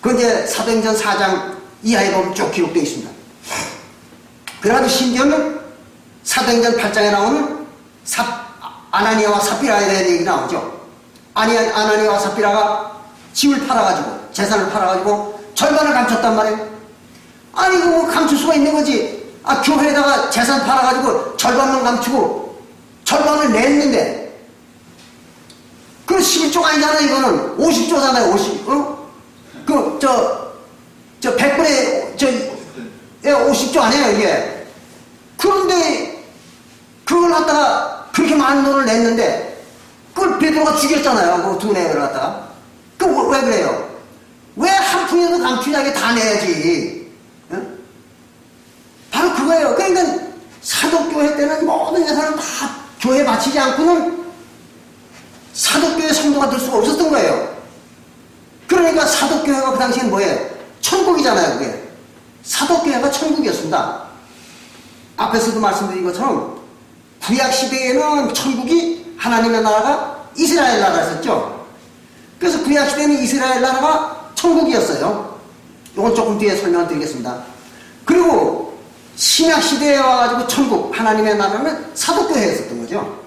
A: 그건 이제 사도행전 4장 이하에 보면 쭉 기록되어 있습니다. 그래가지고 심지어는 사도행전 8장에 나오는 아나니아와 삽비라에 대한 얘기 나오죠. 아나니아와 삽비라가 집을 팔아가지고 재산을 팔아가지고 절반을 감췄단 말이에요. 아니 그거 감출 수가 있는 거지. 교회에다가 재산 팔아가지고 절반만 감추고 절반을 냈는데 그 11조 아니잖아요. 이거는 50조잖아요. 50. 저 100분의 50조 아니에요 이게. 그런데 그걸 갖다가 그렇게 많은 돈을 냈는데 그걸 베드로가 죽였잖아요. 그 두 내를 갖다가. 왜 그래요? 왜 한 푼이라도 감추자게 다 내야지. 응? 바로 그거예요. 그러니까 사도교회 때는 모든 재산을 다 교회에 바치지 않고는 사도교회 성도가 될 수가 없었던 거예요. 그러니까 사도교회가 그 당시엔 뭐예요? 천국이잖아요. 그게 사도교회가 천국이었습니다. 앞에서도 말씀드린 것처럼 구약시대에는 천국이 하나님의 나라가 이스라엘 나라였었죠. 그래서 구약시대에는 이스라엘 나라가 천국이었어요. 이건 조금 뒤에 설명을 드리겠습니다. 그리고 신약시대에 와가지고 천국 하나님의 나라는 사도교회였었던 거죠.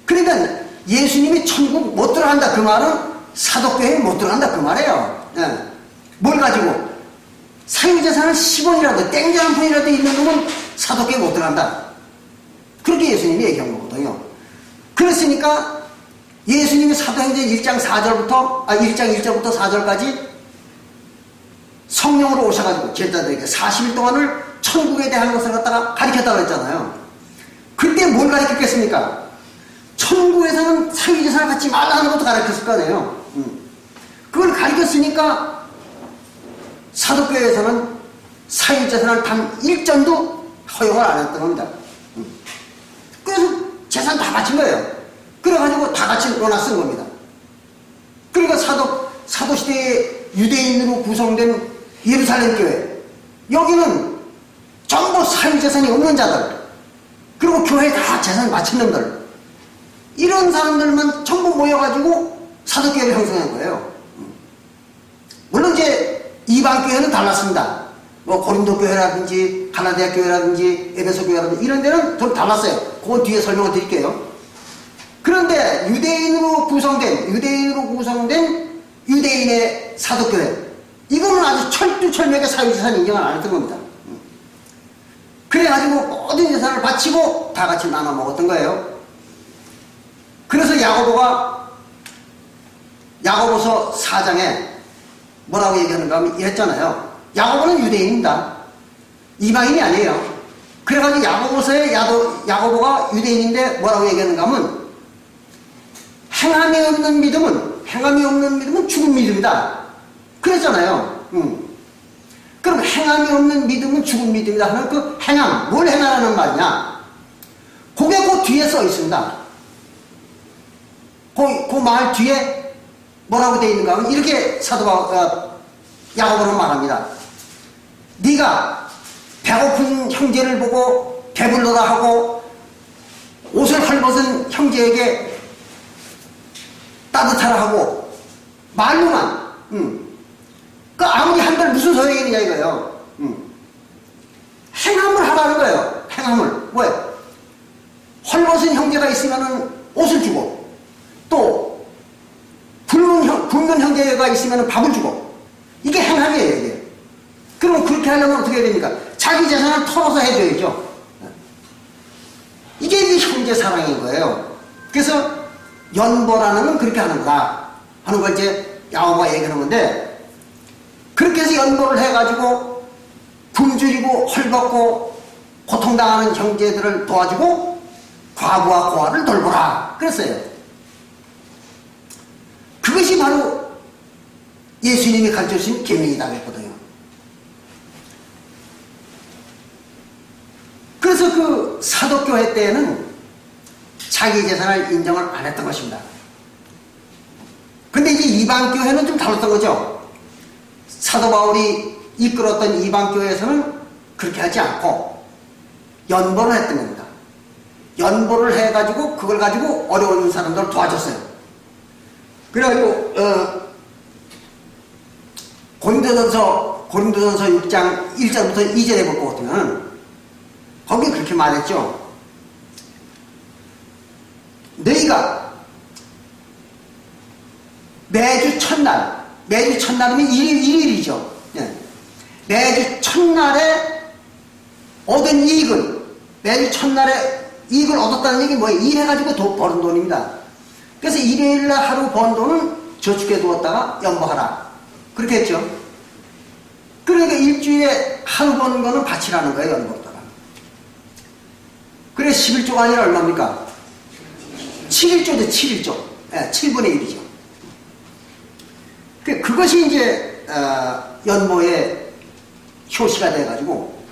A: 그러니까 예수님이 천국 못 들어간다 그 말은 사도교회에 못 들어간다 그 말이에요. 네. 뭘 가지고? 사유재산을 10원이라도 땡전 한 푼이라도 있는 놈은 사도교회에 못 들어간다. 그렇게 예수님이 얘기한 거거든요. 그랬으니까 예수님이 사도행전 1장 1절부터 4절까지 성령으로 오셔가지고 제자들에게 40일 동안을 천국에 대한 것을 갖다가 가르쳤다고 했잖아요. 그때 뭘 가르쳤겠습니까? 천국에서는 사유재산을 갖지 말라는 것도 가르쳤을 거 아니에요. 그걸 가르쳤으니까 사도교회에서는 사유재산을 단 1전도 허용을 안 했던 겁니다. 그래서 재산 다 바친 거예요. 그래가지고 다 같이 논아 쓴 겁니다. 그러니까 사도시대의 유대인으로 구성된 예루살렘 교회, 여기는 전부 사유재산이 없는 자들, 그리고 교회에 다 재산 바친 놈들, 이런 사람들만 전부 모여가지고 사도교회를 형성한 거예요. 물론 이제 이방교회는 달랐습니다. 고린도 교회라든지 가나대아 교회라든지 에베소 교회라든지 이런 데는 좀 달랐어요. 그건 뒤에 설명을 드릴게요. 그런데 유대인으로 구성된 유대인의 사도교회, 이거는 아주 철두철미하게 사유재산 인정을 안 했던 겁니다. 그래가지고 모든 재산을 바치고 다 같이 나눠 먹었던 거예요. 그래서 야고보서 4장에 뭐라고 얘기하는가 하면 이랬잖아요. 야고보는 유대인입니다. 이방인이 아니에요. 그래가지고 야고보서에 야고보가 유대인인데 뭐라고 얘기하는가 하면 행함이 없는 믿음은 죽은 믿음이다. 그랬잖아요. 그럼 행함이 없는 믿음은 죽은 믿음이다 하는 그 행함, 뭘 행하라는 말이냐? 그게 그 뒤에 써 있습니다. 그 말 뒤에 뭐라고 되어 있는가 하면 이렇게 야고보는 말합니다. 네가 배고픈 형제를 보고 배불러라 하고 옷을 헐벗은 형제에게 따뜻하라 하고 말로만 그 아무리 한들 무슨 소용이 있느냐 이거예요. 행함을 하라는 거예요. 행함을. 왜? 헐벗은 형제가 있으면 옷을 주고 또 굶는 형제가 있으면 밥을 주고 이게 행함이에요. 이게. 그럼 그렇게 하려면 어떻게 해야 됩니까? 자기 재산을 털어서 해줘야죠. 이게 이제 형제 사랑인 거예요. 그래서 연보라는 건 그렇게 하는 거다 하는 걸 이제 야고보가 얘기하는 건데, 그렇게 해서 연보를 해가지고 굶주리고 헐벗고 고통당하는 형제들을 도와주고 과부와 고아를 돌보라 그랬어요. 그것이 바로 예수님이 가르쳐주신 계명이다 그랬거든요. 그래서 그 사도교회 때에는 자기 재산을 인정을 안 했던 것입니다. 근데 이제 이방교회는 좀 달랐던 거죠. 사도 바울이 이끌었던 이방교회에서는 그렇게 하지 않고 연보를 했던 겁니다. 연보를 해가지고 그걸 가지고 어려운 사람들을 도와줬어요. 그래가지고 고린도전서 6장 1절부터 2절에 볼 것 같으면 거기 그렇게 말했죠. 너희가 매주 첫날이면 일요일이죠. 매주 첫날에 얻은 이익은, 매주 첫날에 이익을 얻었다는 얘기 뭐예요? 일해가지고 버는 돈입니다. 그래서 일요일날 하루 번 돈은 저축해 두었다가 연보하라 그렇게 했죠. 그러니까 일주일에 하루 버는 거는 바치라는 거예요. 연보다가. 그래 11조가 아니라 얼마입니까? 7일조죠. 7일조. 7분의 1이죠. 그것이 이제 연보의 효시가 돼가지고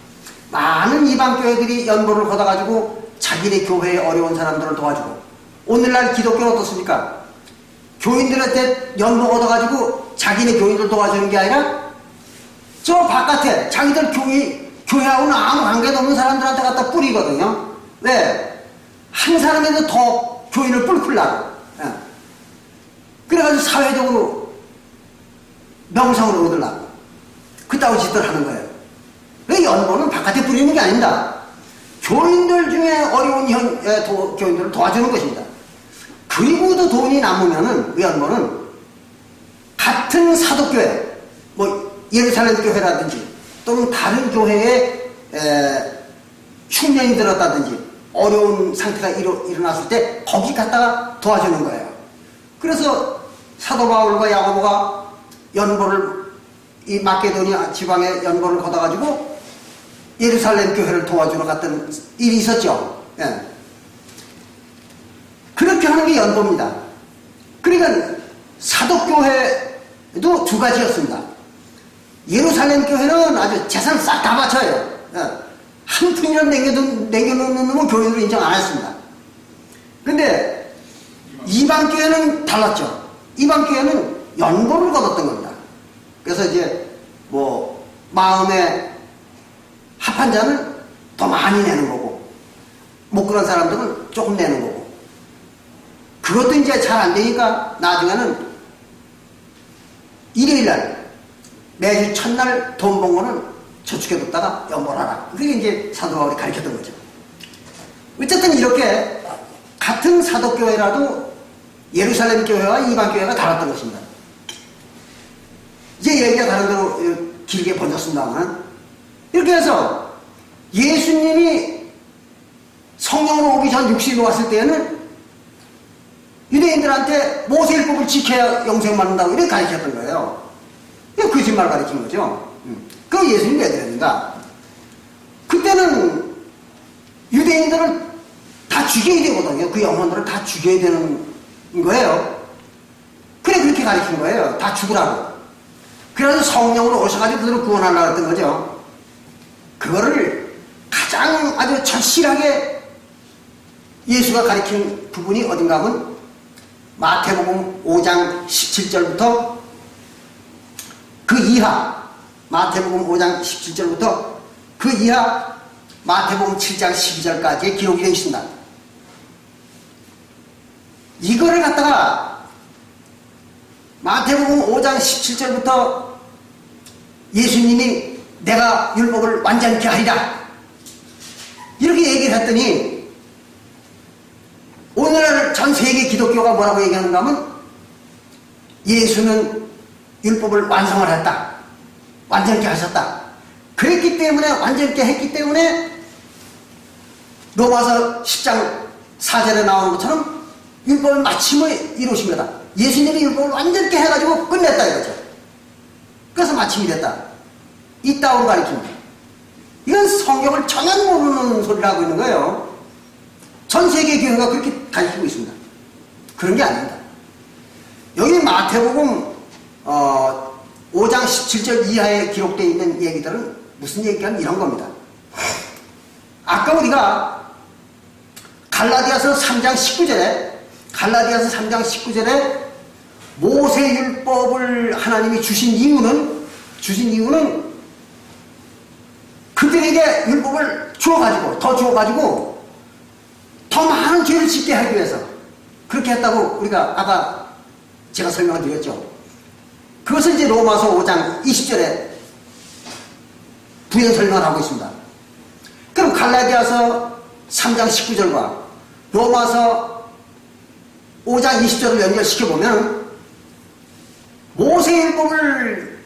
A: 많은 이방교회들이 연보를 걷어가지고 자기네 교회에 어려운 사람들을 도와주고, 오늘날 기독교는 어떻습니까? 교인들한테 연보 걷어가지고 자기네 교인들 도와주는 게 아니라 저 바깥에 자기들 교회하고는 아무 관계도 없는 사람들한테 갖다 뿌리거든요. 왜? 한 사람에도 더 교인을 뿔풀라고. 그래가지고 사회적으로 명성을 얻으려고 그따위 짓들 하는 거예요. 왜? 연보는 바깥에 뿌리는 게 아닙니다. 교인들 중에 어려운 교인들을 도와주는 것입니다. 그리고도 돈이 남으면은 연보는 같은 사도교회, 뭐 예루살렘 교회라든지 또는 다른 교회에 흉년이 들었다든지 어려운 상태가 일어났을 때 거기 갔다가 도와주는 거예요. 그래서 사도 바울과 야고보가 연보를, 이 마케도니아 지방에 연보를 걷어가지고 예루살렘 교회를 도와주러 갔던 일이 있었죠. 그렇게 하는 게 연보입니다. 그러니까 사도교회도 두 가지였습니다. 예루살렘 교회는 아주 재산 싹 다 바쳐요. 한 푼이라도 남겨놓는 놈은 교인으로 인정 안 했습니다. 근데 이방교회는 달랐죠. 이방교회는 연보를 거뒀던 겁니다. 그래서 이제 뭐 마음에 합한 자는 더 많이 내는 거고, 못 그런 사람들은 조금 내는 거고, 그것도 이제 잘 안 되니까 나중에는 일요일날 매주 첫날 돈 번 거는 저축해뒀다가 연보를 하라. 그게 이제 사도 바울이 가르쳤던 거죠. 어쨌든 이렇게 같은 사도교회라도 예루살렘 교회와 이방교회가 달랐던 것입니다. 이제 얘기가 다른 데로 길게 번졌습니다만, 이렇게 해서 예수님이 성령으로 오기 전 육신으로 왔을 때에는 유대인들한테 모세율법을 지켜야 영생 받는다고 이렇게 가르쳤던 거예요. 이거 거짓말 가르친 거죠. 그럼 예수님이 왜 그랬는가? 그때는 유대인들을 다 죽여야 되거든요. 그 영혼들을 다 죽여야 되는 거예요. 그래 그렇게 가르친 거예요. 다 죽으라고. 그래서 성령으로 오셔가지고 그들을 구원하려고 했던 거죠. 그거를 가장 아주 절실하게 예수가 가르친 부분이 어딘가 하면 마태복음 5장 17절부터 그 이하, 마태복음 5장 17절부터 그 이하 마태복음 7장 12절까지의 기록이 되어 있습니다. 이거를 갖다가 마태복음 5장 17절부터 예수님이 내가 율법을 완전케 하리라 이렇게 얘기를 했더니 오늘날 전 세계 기독교가 뭐라고 얘기하는가 하면 예수는 율법을 완성을 했다. 완전케 하셨다. 그랬기 때문에 완전케 했기 때문에 로마서 10장 4절에 나오는 것처럼 율법을 마침을 이루신 거다. 예수님이 율법을 완전케 해가지고 끝냈다 이거죠. 그래서 마침이 됐다. 이따오로 가리킵니다. 이건 성경을 전혀 모르는 소리를 하고 있는 거예요. 전 세계 교회가 그렇게 가르치고 있습니다. 그런 게 아닙니다. 여기 마태복음 5장 17절 이하에 기록되어 있는 얘기들은 무슨 얘기냐면 이런 겁니다. 아까 우리가 갈라디아서 3장 19절에 모세율법을 하나님이 주신 이유는 그들에게 율법을 더 주어가지고 더 많은 죄를 짓게 하기 위해서 그렇게 했다고 우리가 아까 제가 설명을 드렸죠. 그것을 이제 로마서 5장 20절에 부연 설명을 하고 있습니다. 그럼 갈라디아서 3장 19절과 로마서 5장 20절을 연결시켜보면 모세율법을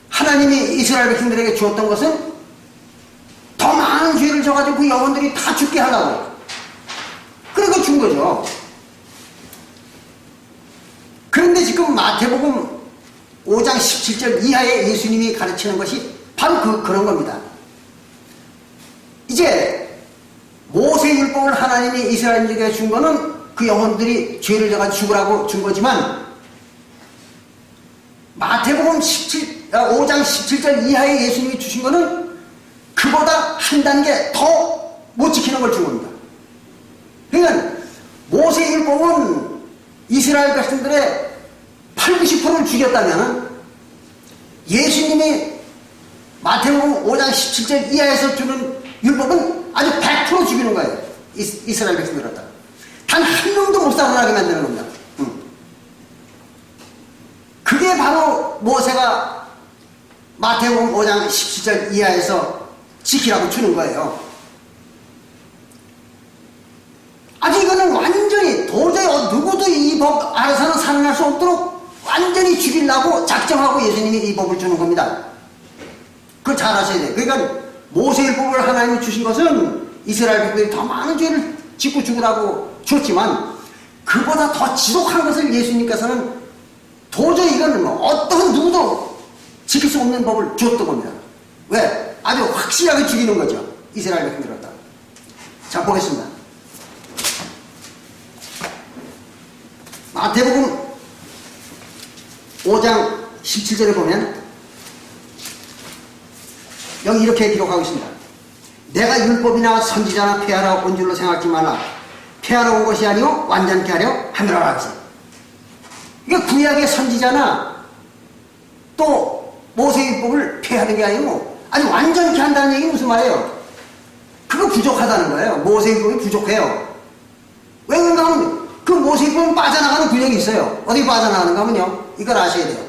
A: 하나님이 이스라엘 백성들에게 주었던 것은 더 많은 죄를 져가지고 그 영혼들이 다 죽게 하려고 그러니까 준 거죠. 그런데 지금 마태복음 5장 17절 이하에 예수님이 가르치는 것이 바로 그런 겁니다. 이제 모세율법을 하나님이 이스라엘에게 준 거는 그 영혼들이 죄를 져가지고 죽으라고 준 거지만 마태복음 5장 17절 이하에 예수님이 주신 거는 그보다 한 단계 더 못 지키는 걸 준 겁니다. 그러니까 모세율법은 이스라엘 백성들의 80~90%를 죽였다면 예수님이 마태복음 5장 17절 이하에서 주는 율법은 아주 100% 죽이는 거예요. 이스라엘 백성들 갖다 단 한 명도 못 살아나게 만드는 겁니다. 그게 바로 모세가 마태복음 5장 17절 이하에서 지키라고 주는 거예요. 아주 이거는 완전히 도저히 누구도 이 법 아래서는 살아날 수 없도록 완전히 죽이려고 작정하고 예수님이 이 법을 주는 겁니다. 그걸 잘 아셔야 돼요. 그러니까 모세율법을 하나님이 주신 것은 이스라엘 백성들이 더 많은 죄를 짓고 죽으라고 줬지만 그보다 더 지독한 것을 예수님께서는 도저히 이거는 어떤 누구도 지킬 수 없는 법을 줬던 겁니다. 왜? 아주 확실하게 죽이는 거죠. 이스라엘 백성들을 갖다가. 자, 보겠습니다. 마태복음 5장 17절에 보면 여기 이렇게 기록하고 있습니다. 내가 율법이나 선지자나 폐하러 온 줄로 생각하지 말라. 폐하러 온 것이 아니오 완전케 하려 함이라 하지. 그러니까 구약의 선지자나 또 모세율법을 폐하는 게 아니고 아니 완전케 한다는 얘기는 무슨 말이에요? 그거 부족하다는 거예요. 모세율법이 부족해요. 왜 그런가 하면 그 모세율법은 빠져나가는 구역이 있어요. 어디 빠져나가는가 하면요, 이걸 아셔야 돼요.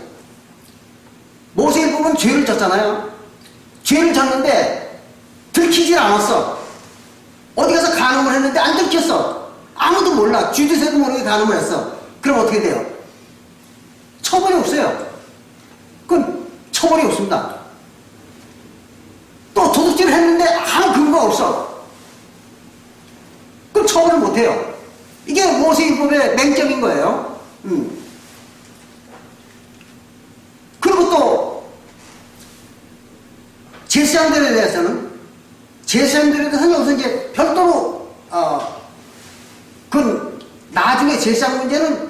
A: 모세율법은 죄를 졌잖아요. 죄를 졌는데 들키질 않았어. 어디 가서 간음을 했는데 안 들켰어. 아무도 몰라. 쥐도새도 모르게 간음을 했어. 그럼 어떻게 돼요? 처벌이 없어요. 그건 처벌이 없습니다. 또 도둑질을 했는데 아무 근거가 없어. 그럼 처벌을 못해요. 이게 모세율법의 맹점인 거예요. 그리고 또 제사장들에 대해서는 여기서 이제 별도로 그건 나중에 제사장 문제는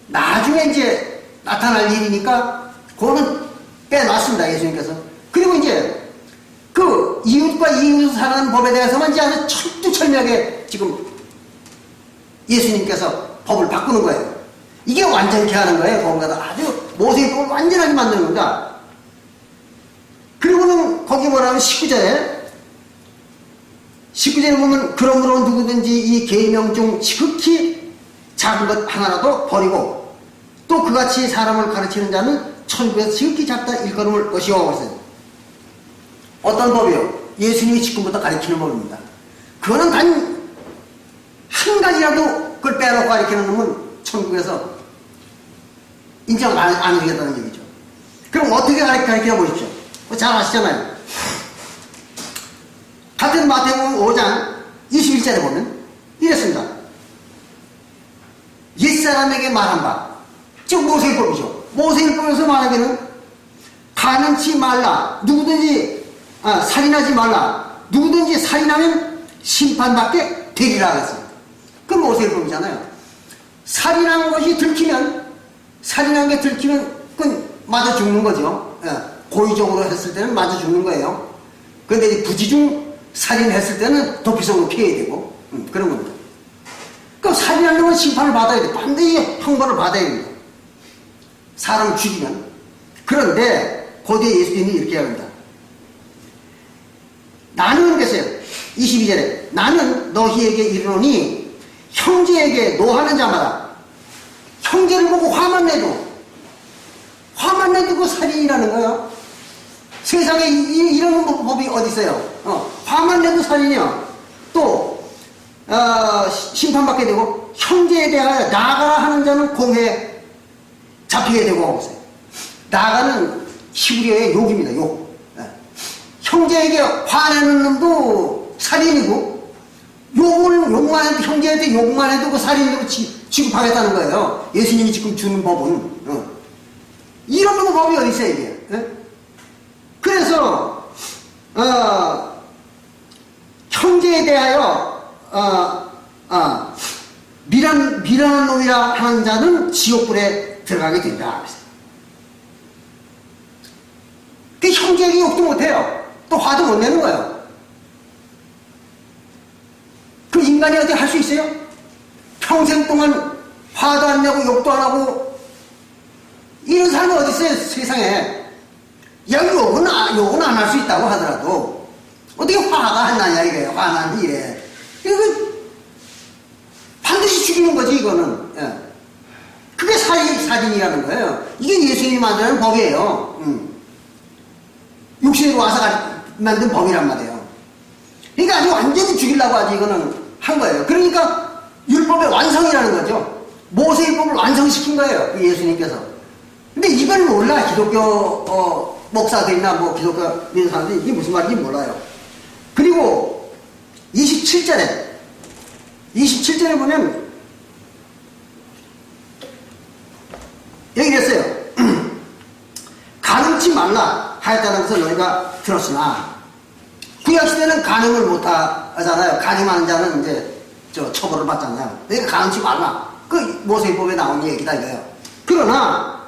A: 나중에 이제 나타날 일이니까 그거는 빼놨습니다. 예수님께서. 그리고 이제 그 이웃과 이웃 사는 법에 대해서만 이제 아주 철두철미하게 지금 예수님께서 법을 바꾸는 거예요. 이게 완전케 하는 거예요. 뭔가 아주 모세율법을 완전하게 만드는 겁니다. 그리고는 거기 뭐라면 19절에 19절에 보면 그러므로 누구든지 이 계명 중 지극히 작은 것 하나라도 버리고 또 그같이 사람을 가르치는 자는 천국에서 지극히 작다 일컬음을 것이요. 그랬어요. 어떤 법이요? 예수님이 지금부터 가르치는 법입니다. 그거는 단 한 가지라도 그걸 빼놓고 가르치는 놈은 천국에서 인정 안 해주겠다는 얘기죠. 그럼 어떻게 가르쳐 보십시오. 잘 아시잖아요. 같은 마태복음 5장 21절에 보면 이랬습니다. 옛사람에게 말한 바, 즉 모세율법이죠. 모세율법에서 말하기는 가늠치 말라, 누구든지 살인하지 말라, 누구든지 살인하면 심판받게 되리라 그랬어요. 그 모세율법이잖아요. 살인한 것이 들키면, 살인한 게 들키면 그건 맞아 죽는 거죠. 고의적으로 했을 때는 맞아 죽는 거예요. 그런데 부지중 살인했을 때는 도피성으로 피해야 되고 그런 겁니다. 그럼 살인하려면 심판을 받아야 돼. 반드시 형벌을 받아야 됩니다. 사람을 죽이면. 그런데 고대 예수님이 이렇게 합니다. 나는 그랬어요. 22절에 나는 너희에게 이르노니 형제에게 노하는 자마다 형제를 보고 화만 내도 그 살인이라는 거예요. 세상에 이런 법이 어디 있어요? 화만 내도 살인이요. 또 심판받게 되고 형제에 대하여 나아가라 하는 자는 공회에 잡히게 되고 하고 있어요. 나아가는 히브리어의 욕입니다. 욕. 형제에게 화내는 놈도 살인이고 욕만 해도 형제한테 욕만 해도 그 살인으로 취급하겠다는 거예요. 예수님이 지금 주는 법은 이런 법이 어디 있어요 이게. 그래서 형제에 대하여 미련한 놈이라 하는 자는 지옥불에 들어가게 된다. 그 형제에게 욕도 못해요. 또 화도 못 내는 거예요. 그 인간이 어디 할 수 있어요? 평생 동안 화도 안 내고 욕도 안 하고 이런 사람이 어디 있어요 세상에. 야 욕은 안 할 수 있다고 하더라도 어떻게 화가 안 나냐 이거예요. 화나는 이래. 이거 반드시 죽이는 거지 이거는. 그게 살인이라는 거예요. 이게 예수님이 만드는 법이에요. 육신으로 와서 만든 법이란 말이에요. 그러니까 아주 완전히 죽이려고 아주 이거는 한 거예요. 그러니까 율법의 완성이라는 거죠. 모세율법을 완성시킨 거예요. 예수님께서. 근데 이걸 몰라. 기독교 목사들이나 뭐 기독교 믿는 사람들이 이게 무슨 말인지 몰라요. 그리고 27절에 보면 여기 이랬어요. 가늠치 말라 하였다는 것을 너희가 들었으나 구약시대는 가늠을 못하잖아요. 가늠하는 자는 이제 처벌을 받잖아요. 너희가 가늠치 말라. 그 모세율법에 나온 얘기다 이거예요. 그러나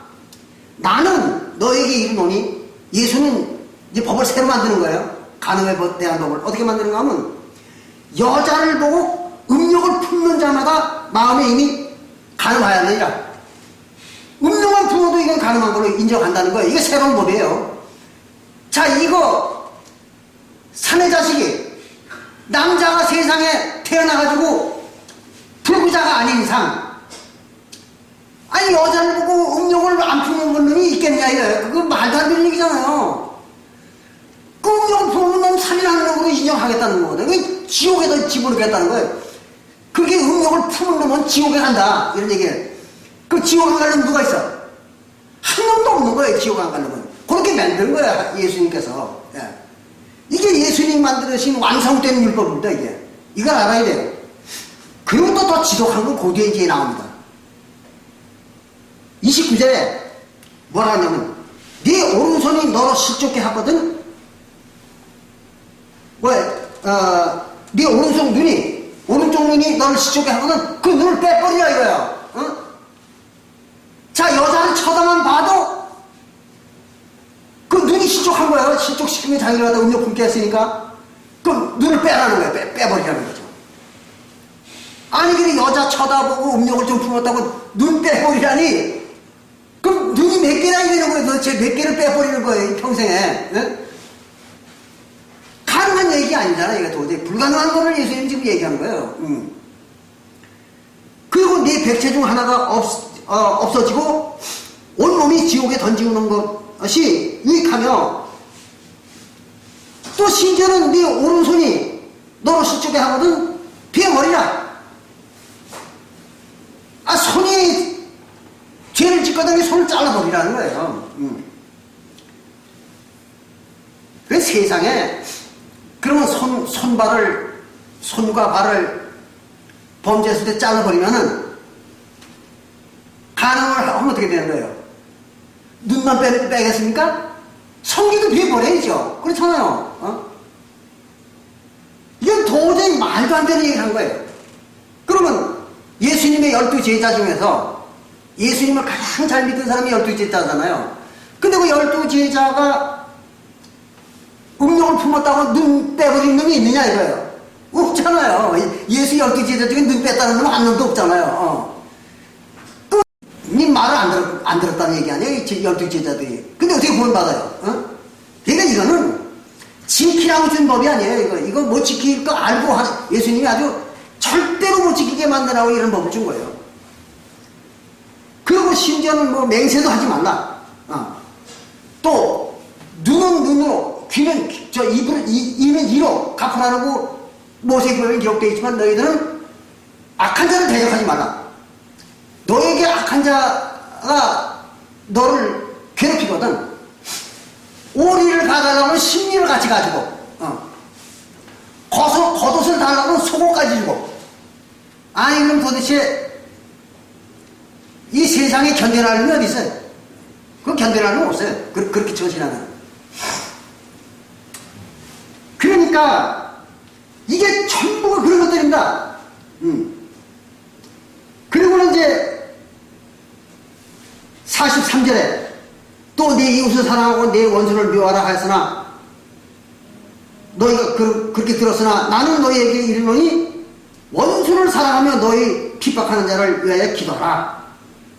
A: 나는 너에게 이르노니 예수는 이제 법을 새로 만드는 거예요. 가늠에 대한 법을 어떻게 만드는가 하면 여자를 보고 음욕을 품는 자마다 마음에 이미 가늠하였느니라. 음욕을 품어도 이건 가늠한 걸로 인정한다는 거예요. 이게 새로운 법이에요. 자, 이거 사내 자식이 남자가 세상에 태어나가지고 불구자가 아닌 이상 아니 여자를 보고 음욕을 안 품는 놈이 있겠냐 이거예요. 그거 말도 안 되는 얘기잖아요. 그 음욕을 품는 놈 살인하는 놈으로 인정하겠다는 거거든요. 그 지옥에다 집어넣겠다는 거예요. 그게 음욕을 품는 놈은 지옥에 간다 이런 얘기예요. 그 지옥 안 가려면 누가 있어? 한 놈도 없는 거예요. 지옥 안 가려면. 그렇게 만든 거야 예수님께서. 이게 예수님 만드신 완성된 율법입니다. 이걸 알아야 돼요. 그리고 또 더 지독한 건 고대 이제 나옵니다. 29절에 뭐라 하냐면 네 오른손이 너로 실족게 하거든. 네 오른쪽 눈이 너를 실족게 하거든. 그 눈을 빼버리라 이거야. 자, 여자는 쳐다만 봐도 그 눈이 실족한 거예요. 실족시키면 자기가 갖다 음욕 품게 했으니까 그럼 눈을 빼라는 거예요. 빼버리라는 거죠. 아니 근데 여자 쳐다보고 음욕을 좀 품었다고 눈 빼버리라니 그럼 눈이 몇 개나 있는 거예요. 도대체 몇 개를 빼버리는 거예요. 이 평생에. 가능한 불가능한 얘기 아니잖아. 이게 도저히 불가능한 거를 예수님 지금 얘기하는 거예요. 그리고 네 백체 중 하나가 없어지고 온몸이 지옥에 던지는 것이 유익하며, 또 심지어는 네 오른손이 너로 실족에 하거든 베어버리라. 손이 죄를 짓거든 손을 잘라버리라는 거예요. 그 세상에 그러면 손과 발을 범죄했을 때 잘라버리면은 가능을 하면 어떻게 되는 거예요? 눈만 빼겠습니까? 성기도 베어버려야죠. 그렇잖아요. 이건 도저히 말도 안 되는 얘기를 한 거예요. 그러면 예수님의 12제자 중에서 예수님을 가장 잘 믿은 사람이 12제자잖아요. 근데 그 12제자가 음욕을 품었다고 눈 빼버린 놈이 있느냐 이거예요. 없잖아요. 예수 12제자 중에 눈 뺐다는 놈은 한 놈도 없잖아요. 니 말을 안 들었다는 얘기 아니에요? 12제자들이. 근데 어떻게 구원받아요? 그러니까 이거는 지키라고 준 법이 아니에요. 이거 못 지킬 거 알고 예수님이 아주 절대로 못 지키게 만들라고 이런 법을 준 거예요. 그리고 심지어는 뭐 맹세도 하지 말라. 또 눈은 눈으로, 귀는 이는 이로 갚으라고 모세기록에 기록되어 있지만 너희들은 악한 자를 대적하지 말라. 너에게 악한 자가 너를 괴롭히거든 오리를 가달라면 심리를 같이 가지고, 겉옷을 달라면 속옷까지 주고. 아니 그럼 도대체 이 세상에 견뎌낼 놈이 어디 있어요? 그거 견뎌낼 놈 없어요. 그렇게 처신하면. 그러니까 이게 전부가 그런 것들입니다. 그리고는 이제 43절에 또 내 이웃을 사랑하고 내 원수를 미워하라 하였으나 너희가 그렇게 들었으나 나는 너희에게 이르노니 원수를 사랑하며 너희 핍박하는 자를 위하여 기도하라.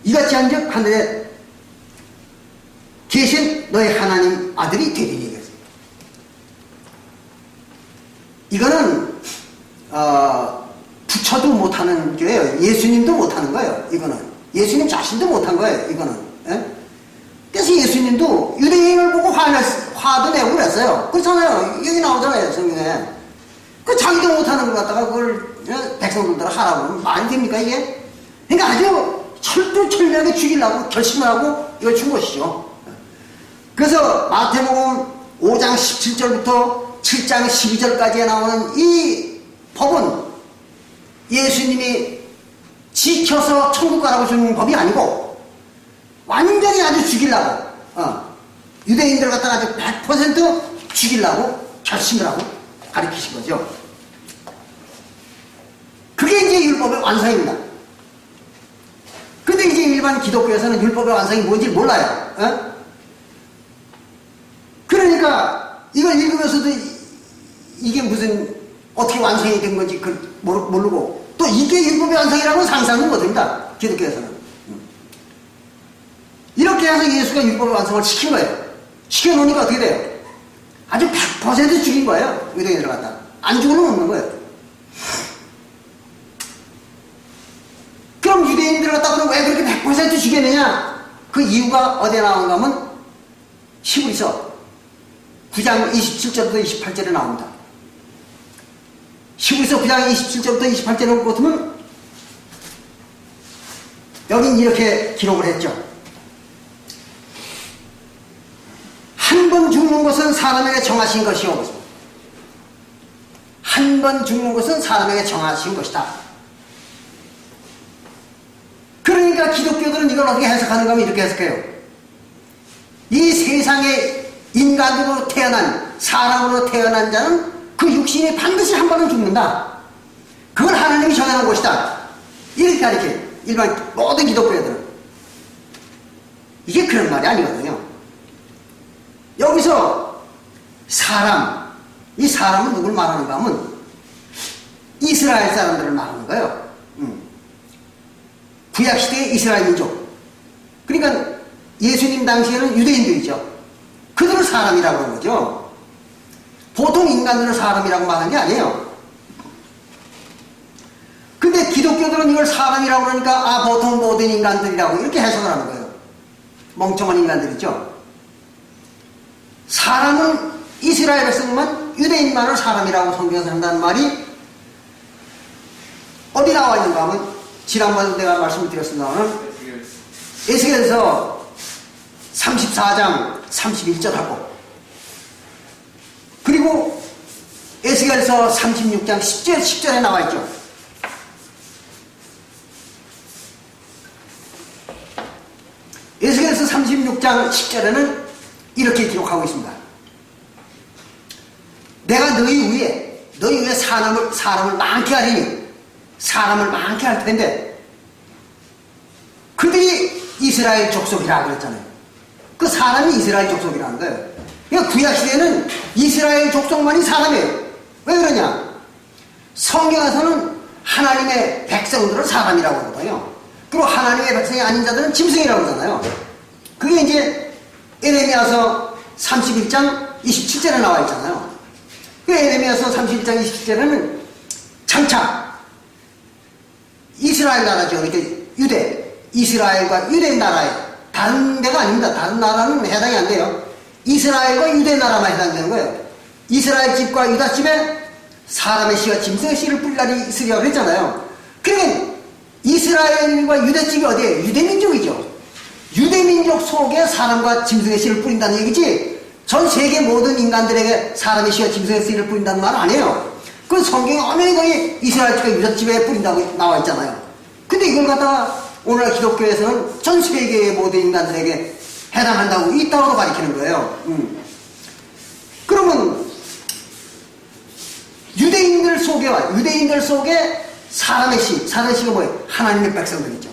A: 이같이 한즉 하늘에 계신 너희 하나님 아들이 되리니. 이거는 부처도 못하는 거예요. 예수님도 못하는 거예요. 이거는 예수님 자신도 못한 거예요. 이거는. 예? 그래서 예수님도 유대인을 보고 화도 내고 그랬어요. 그렇잖아요. 여기 나오잖아요. 성경에. 그 자기도 못하는 걸 갖다가 그걸 백성들한테 하라고 하면 말이 됩니까 이게? 그러니까 아주 철두철미하게 죽이려고 결심을 하고 이걸 준 것이죠. 그래서 마태복음 5장 17절부터 7장 12절까지에 나오는 이 법은 예수님이 지켜서 천국 가라고 주는 법이 아니고 완전히 아주 죽이려고 유대인들 갖다가 아주 100% 죽이려고 결심을 하고 가르치신 거죠. 그게 이제 율법의 완성입니다. 근데 이제 일반 기독교에서는 율법의 완성이 뭔지 몰라요. 그러니까 이걸 읽으면서도 이게 무슨 어떻게 완성이 된 건지 모르고 또 이게 율법의 완성이라고 상상은 못합니다. 기독교에서는. 이렇게 해서 예수가 율법의 완성을 시킨 거예요. 시켜놓으니까 어떻게 돼요? 아주 100% 죽인 거예요. 유대인들 갖다. 안 죽으면 없는 거예요. 그럼 유대인들 갖다 그럼 왜 그렇게 100% 죽였느냐? 그 이유가 어디에 나오는가 하면 히브리서 9장 27절부터 28절에 나옵니다. 히브리서 9장 27절부터 28절을 보면 여긴 이렇게 기록을 했죠. 한 번 죽는 것은 사람에게 정하신 것이오. 한 번 죽는 것은 사람에게 정하신 것이다. 그러니까 기독교들은 이걸 어떻게 해석하는가 하면 이렇게 해석해요. 이 세상에 인간으로 태어난, 사람으로 태어난 자는 그 육신이 반드시 한 번은 죽는다. 그걸 하나님이 정해놓은 것이다. 이렇게 가르쳐요. 일반 모든 기독교 애들은. 이게 그런 말이 아니거든요. 여기서 사람, 이 사람은 누굴 말하는가 하면 이스라엘 사람들을 말하는 거예요. 구약시대의 이스라엘 민족. 그러니까 예수님 당시에는 유대인들이죠. 그들을 사람이라고 하는 거죠. 보통 인간들을 사람이라고 말하는 게 아니에요. 근데 기독교들은 이걸 사람이라고 그러니까 보통 모든 인간들이라고 이렇게 해석을 하는 거예요. 멍청한 인간들이죠. 사람은 이스라엘 백성만, 유대인만을 사람이라고 성경에서 한다는 말이 어디 나와 있는가 하면 지난번에 내가 말씀을 드렸습니다만 에스겔서 34장 31절하고 그리고 에스겔서 36장 10절에 나와 있죠. 에스겔서 36장 10절에는 이렇게 기록하고 있습니다. 내가 너희 위에 사람을 많게 하리니 사람을 많게 할 텐데 그들이 이스라엘 족속이라 그랬잖아요. 그 사람이 이스라엘 족속이라는 거예요. 그러니까 구약시대에는 이스라엘 족속만이 사람이에요. 왜 그러냐? 성경에서는 하나님의 백성들을 사람이라고 하거든요. 그리고 하나님의 백성이 아닌 자들은 짐승이라고 하잖아요. 그게 이제 에레미야서 31장 27절에 나와 있잖아요. 그 에레미야서 31장 27절에는 장차 이스라엘 나라죠. 이렇게 이스라엘과 유대 나라에 다른 데가 아닙니다. 다른 나라는 해당이 안 돼요. 이스라엘과 유대 나라만 해당되는 거예요. 이스라엘 집과 유다 집에 사람의 씨와 짐승의 씨를 뿌릴 날이 있으리라 그랬잖아요. 그러니까 이스라엘과 유대 집이 어디예요? 유대민족이죠. 유대민족 속에 사람과 짐승의 씨를 뿌린다는 얘기지 전 세계 모든 인간들에게 사람의 씨와 짐승의 씨를 뿌린다는 말은 아니에요. 그건 성경에 엄연히 거의 이스라엘 집과 유다 집에 뿌린다고 나와 있잖아요. 근데 이걸 갖다가 오늘날 기독교에서는 전 세계의 모든 인간들에게 해당한다고 있다고 가리키는 거예요. 그러면 유대인들 속에 사람의 씨가 뭐예요? 하나님의 백성들이죠.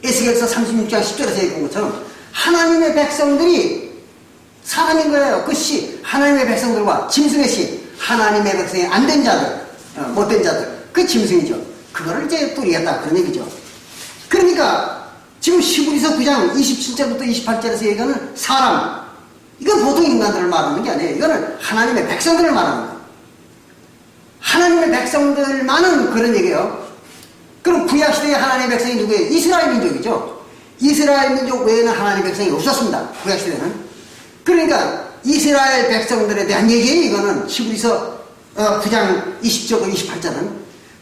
A: 에스겔서 36장 10절에서 얘기한 것처럼 하나님의 백성들이 사람인 거예요. 그 씨, 하나님의 백성들과 짐승의 씨, 하나님의 백성이 안 된 자들, 못된 자들, 그 짐승이죠. 그거를 이제 뿌리겠다 그런 얘기죠. 그러니까 지금 히브리서 9장 27절부터 28절에서 얘기하는 사람, 이건 보통 인간들을 말하는 게 아니에요. 이거는 하나님의 백성들을 말하는 거예요. 하나님의 백성들만은 그런 얘기예요. 그럼 구약시대의 하나님의 백성이 누구예요? 이스라엘 민족이죠. 이스라엘 민족 외에는 하나님의 백성이 없었습니다. 구약시대는. 그러니까 이스라엘 백성들에 대한 얘기예요. 이거는 히브리서 9장 20절과 28절은.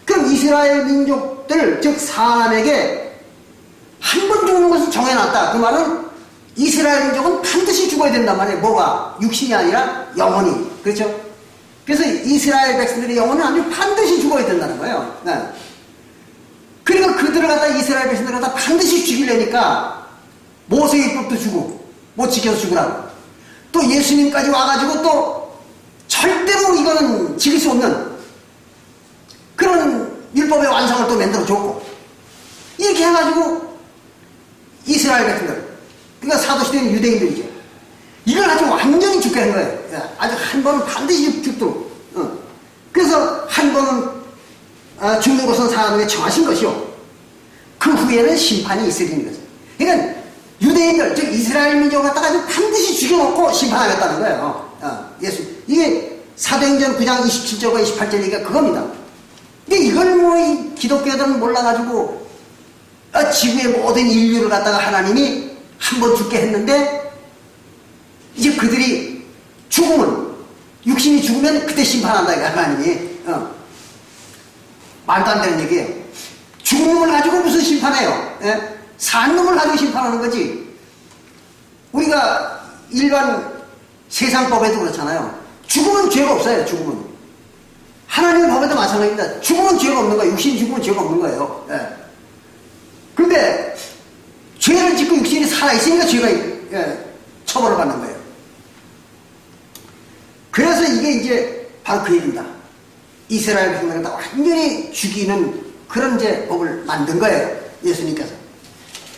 A: 그럼 이스라엘 민족들, 즉 사람에게 한 번 죽는 것을 정해놨다. 그 말은 이스라엘 민족은 반드시 죽어야 된단 말이에요. 뭐가? 육신이 아니라 영혼이. 그렇죠? 그래서 이스라엘 백성들의 영혼은 아주 반드시 죽어야 된다는 거예요. 네. 그러니까 그들을 갖다 이스라엘 백성들을 갖다 반드시 죽이려니까 모세율법도 주고 못 지켜서 죽으라고. 또 예수님까지 와가지고 또 절대로 이거는 지킬 수 없는 그런 율법의 완성을 또 만들어 줬고 이렇게 해가지고 이스라엘 백성들, 그러니까 사도시대는 유대인들이죠. 이걸 아주 완전히 죽게 한 거예요. 아주 한 번은 반드시 죽도록. 그래서 한 번은 죽는 것은 사람에게 정하신 것이요. 그 후에는 심판이 있으리는 거죠. 그러니까 유대인들, 즉 이스라엘 민족을 갖다가 반드시 죽여놓고 심판하겠다는 거예요. 이게 사도행전 9장 27절과 28절 얘기가 그겁니다. 근데 이걸 뭐 이 기독교들은 몰라가지고 지구의 모든 인류를 갖다가 하나님이 한 번 죽게 했는데 이제 그들이 육신이 죽으면 그때 심판한다 이거 하나님이. 말도 안 되는 얘기예요. 죽은 놈을 가지고 무슨 심판해요? 예? 산 놈을 가지고 심판하는 거지. 우리가 일반 세상법에도 그렇잖아요. 죽으면 죄가 없어요. 죽으면. 하나님의 법에도 마찬가지입니다. 죽으면 죄가 없는 거예요. 육신이 죽으면 죄가 없는 거예요. 예. 그런데 죄를 짓고 육신이 살아있으니까 죄가 처벌을 받는 거예요. 그래서 이게 이제 바로 그 얘기입니다. 이스라엘 백성들을 다 완전히 죽이는 그런 이제 법을 만든 거예요. 예수님께서.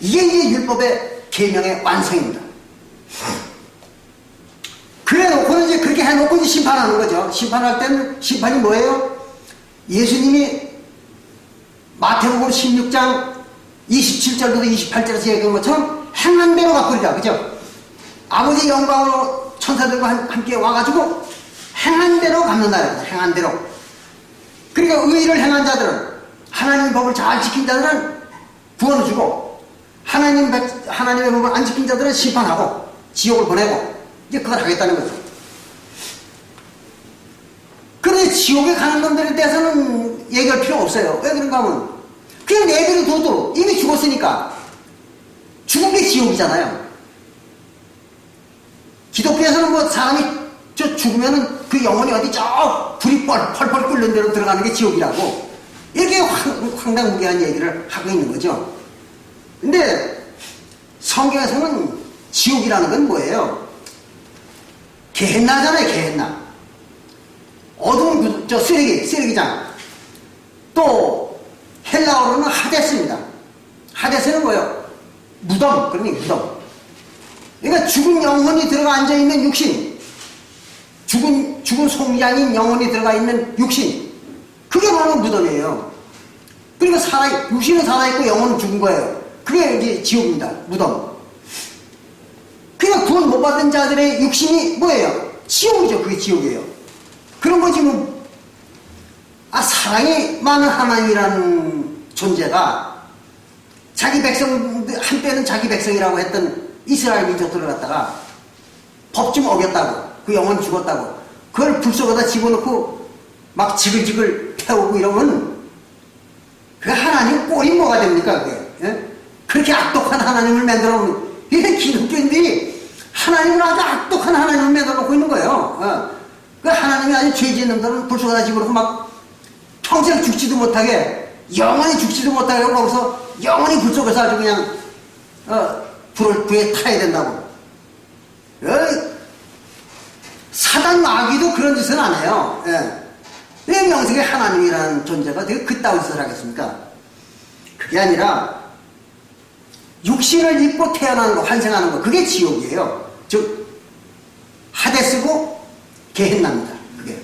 A: 이게 이제 율법의 계명의 완성입니다. 그래 놓고는 이제 그렇게 해놓고 이제 심판하는 거죠. 심판할 때는 심판이 뭐예요? 예수님이 마태복음 16장 27절부터 28절에서 얘기한 것처럼 행한 대로 갚으리라. 그죠? 아버지 영광으로 천사들과 함께 와가지고 행한 대로 갚는다. 행한 대로. 그러니까 의를 행한 자들은, 하나님의 법을 잘 지킨 자들은 구원을 주고, 하나님의 법을 안 지킨 자들은 심판하고 지옥을 보내고, 이제 그걸 하겠다는 거죠. 그런데 지옥에 가는 놈들에 대해서는 얘기할 필요 없어요. 왜 그런가 하면 그냥 내버려 둬도 이미 죽었으니까. 죽은 게 지옥이잖아요. 기독교에서는 뭐 사람이 저 죽으면은 그 영혼이 어디 저 불이 펄펄 끓는 데로 들어가는 게 지옥이라고 이렇게 황당무계한 얘기를 하고 있는 거죠. 근데 성경에서는 지옥이라는 건 뭐예요? 게헨나잖아요. 게헨나. 어두운 저 쓰레기장. 또 헬라어로는 하데스입니다. 하데스는 뭐예요? 무덤. 그러니까 무덤. 그러니까 죽은 영혼이 들어가 앉아있는 육신, 죽은 송장인 영혼이 들어가 있는 육신, 그게 바로 무덤이에요. 그러니까 육신은 살아있고 영혼은 죽은 거예요. 그게 이제 지옥입니다. 무덤. 그러니까 구원 못 받은 자들의 육신이 뭐예요? 지옥이죠. 그게 지옥이에요. 그런 거지 뭐. 사랑이 많은 하나님이라는 존재가 자기 백성, 한때는 자기 백성이라고 했던 이스라엘 민족들을 갖다가 법 좀 어겼다고, 그 영혼이 죽었다고, 그걸 불 속에다 집어넣고 막 지글지글 태우고 이러면 그 하나님 꼴이 뭐가 됩니까, 그게? 예? 그렇게 악독한 하나님을 만들어 놓은, 이게 기독교인들이 하나님을 아주 악독한 하나님을 만들어 놓고 있는 거예요. 그 하나님이 아주 죄 지은 놈들은 불 속에다 집어넣고 막 평생 죽지도 못하게, 영원히 죽지도 못하게 하고 거기서 영원히 불 속에서 아주 그냥 불에 타야 된다고. 사단 마귀도 그런 짓은 안 해요. 왜 명색에 하나님이라는 존재가 되게 그따위 짓을 하겠습니까? 그게 아니라 육신을 입고 태어나는 거, 환생하는 거, 그게 지옥이에요. 즉 하데스고 게헨나입니다. 그게.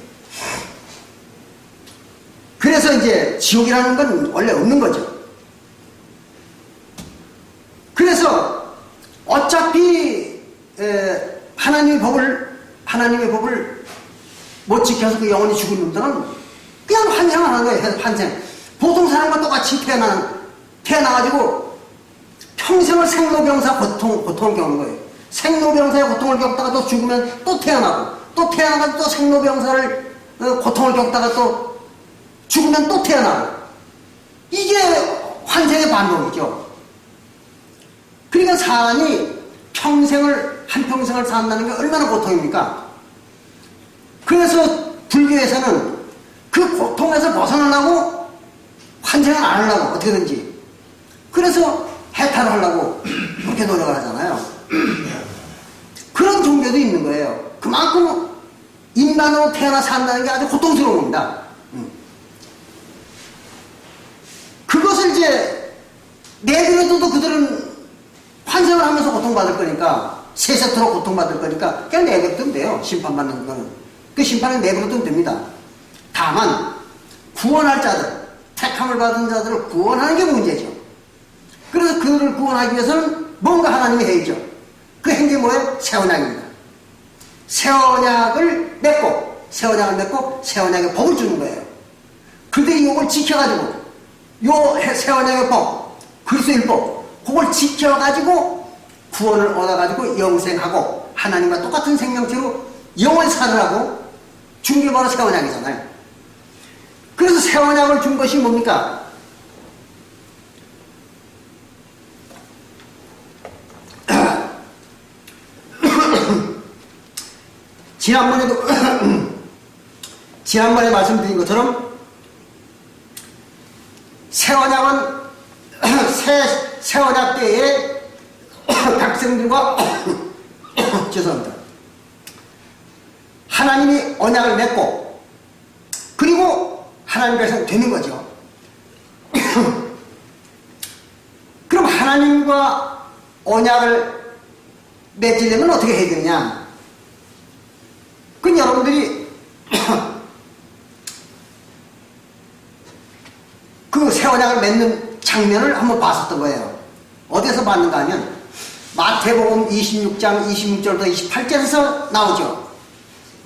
A: 그래서 이제 지옥이라는 건 원래 없는 거죠. 그래서 어차피 하나님의 법을 못 지켜서 그 영혼이 죽은 놈들은 그냥 환생을 하는 거예요. 환생. 보통 사람과 똑같이 태어나가지고 평생을 생로병사 고통을 겪는 거예요. 생로병사의 고통을 겪다가 또 죽으면 또 태어나고, 또 태어나가지고 또 생로병사를 고통을 겪다가 또 죽으면 또 태어나고, 이게 환생의 반복이죠. 그러니까 사람이 한평생을 산다는 게 얼마나 고통입니까? 그래서 불교에서는 그 고통에서 벗어나려고 환생을 안 하려고 어떻게든지, 그래서 해탈을 하려고 그렇게 노력을 하잖아요. 그런 종교도 있는 거예요. 그만큼 인간으로 태어나 산다는 게 아주 고통스러운 겁니다. 그것을 이제 내버려둬도 그들은 환생을 하면서 고통받을 거니까, 세세토록 고통받을 거니까 그냥 내버려두면 돼요. 심판받는 거는. 그 심판은 내버려두면 됩니다. 다만 구원할 자들, 택함을 받은 자들을 구원하는 게 문제죠. 그래서 그들을 구원하기 위해서는 뭔가 하나님이 해야죠. 그 행동이 뭐예요? 새 언약입니다. 새 언약을 맺고 새 언약의 법을 주는 거예요. 그들이 이걸 지켜가지고 요 새 언약의 법, 그리스도의 법, 그걸 지켜가지고 구원을 얻어가지고 영생하고 하나님과 똑같은 생명체로 영원히 살으라고 준 게 바로 새 언약이잖아요. 그래서 새 언약을 준 것이 뭡니까? 지난번에 말씀드린 것처럼 새 언약은 새 언약 때에 백성들과 죄송합니다. 하나님이 언약을 맺고 그리고 하나님 백성 되는 거죠. 그럼 하나님과 언약을 맺으려면 어떻게 해야 되느냐? 그건 여러분들이 그 새 언약을 맺는 장면을 한번 봤었던 거예요. 어디서 봤는가 하면 마태복음 26장 26절부터 28절에서 나오죠.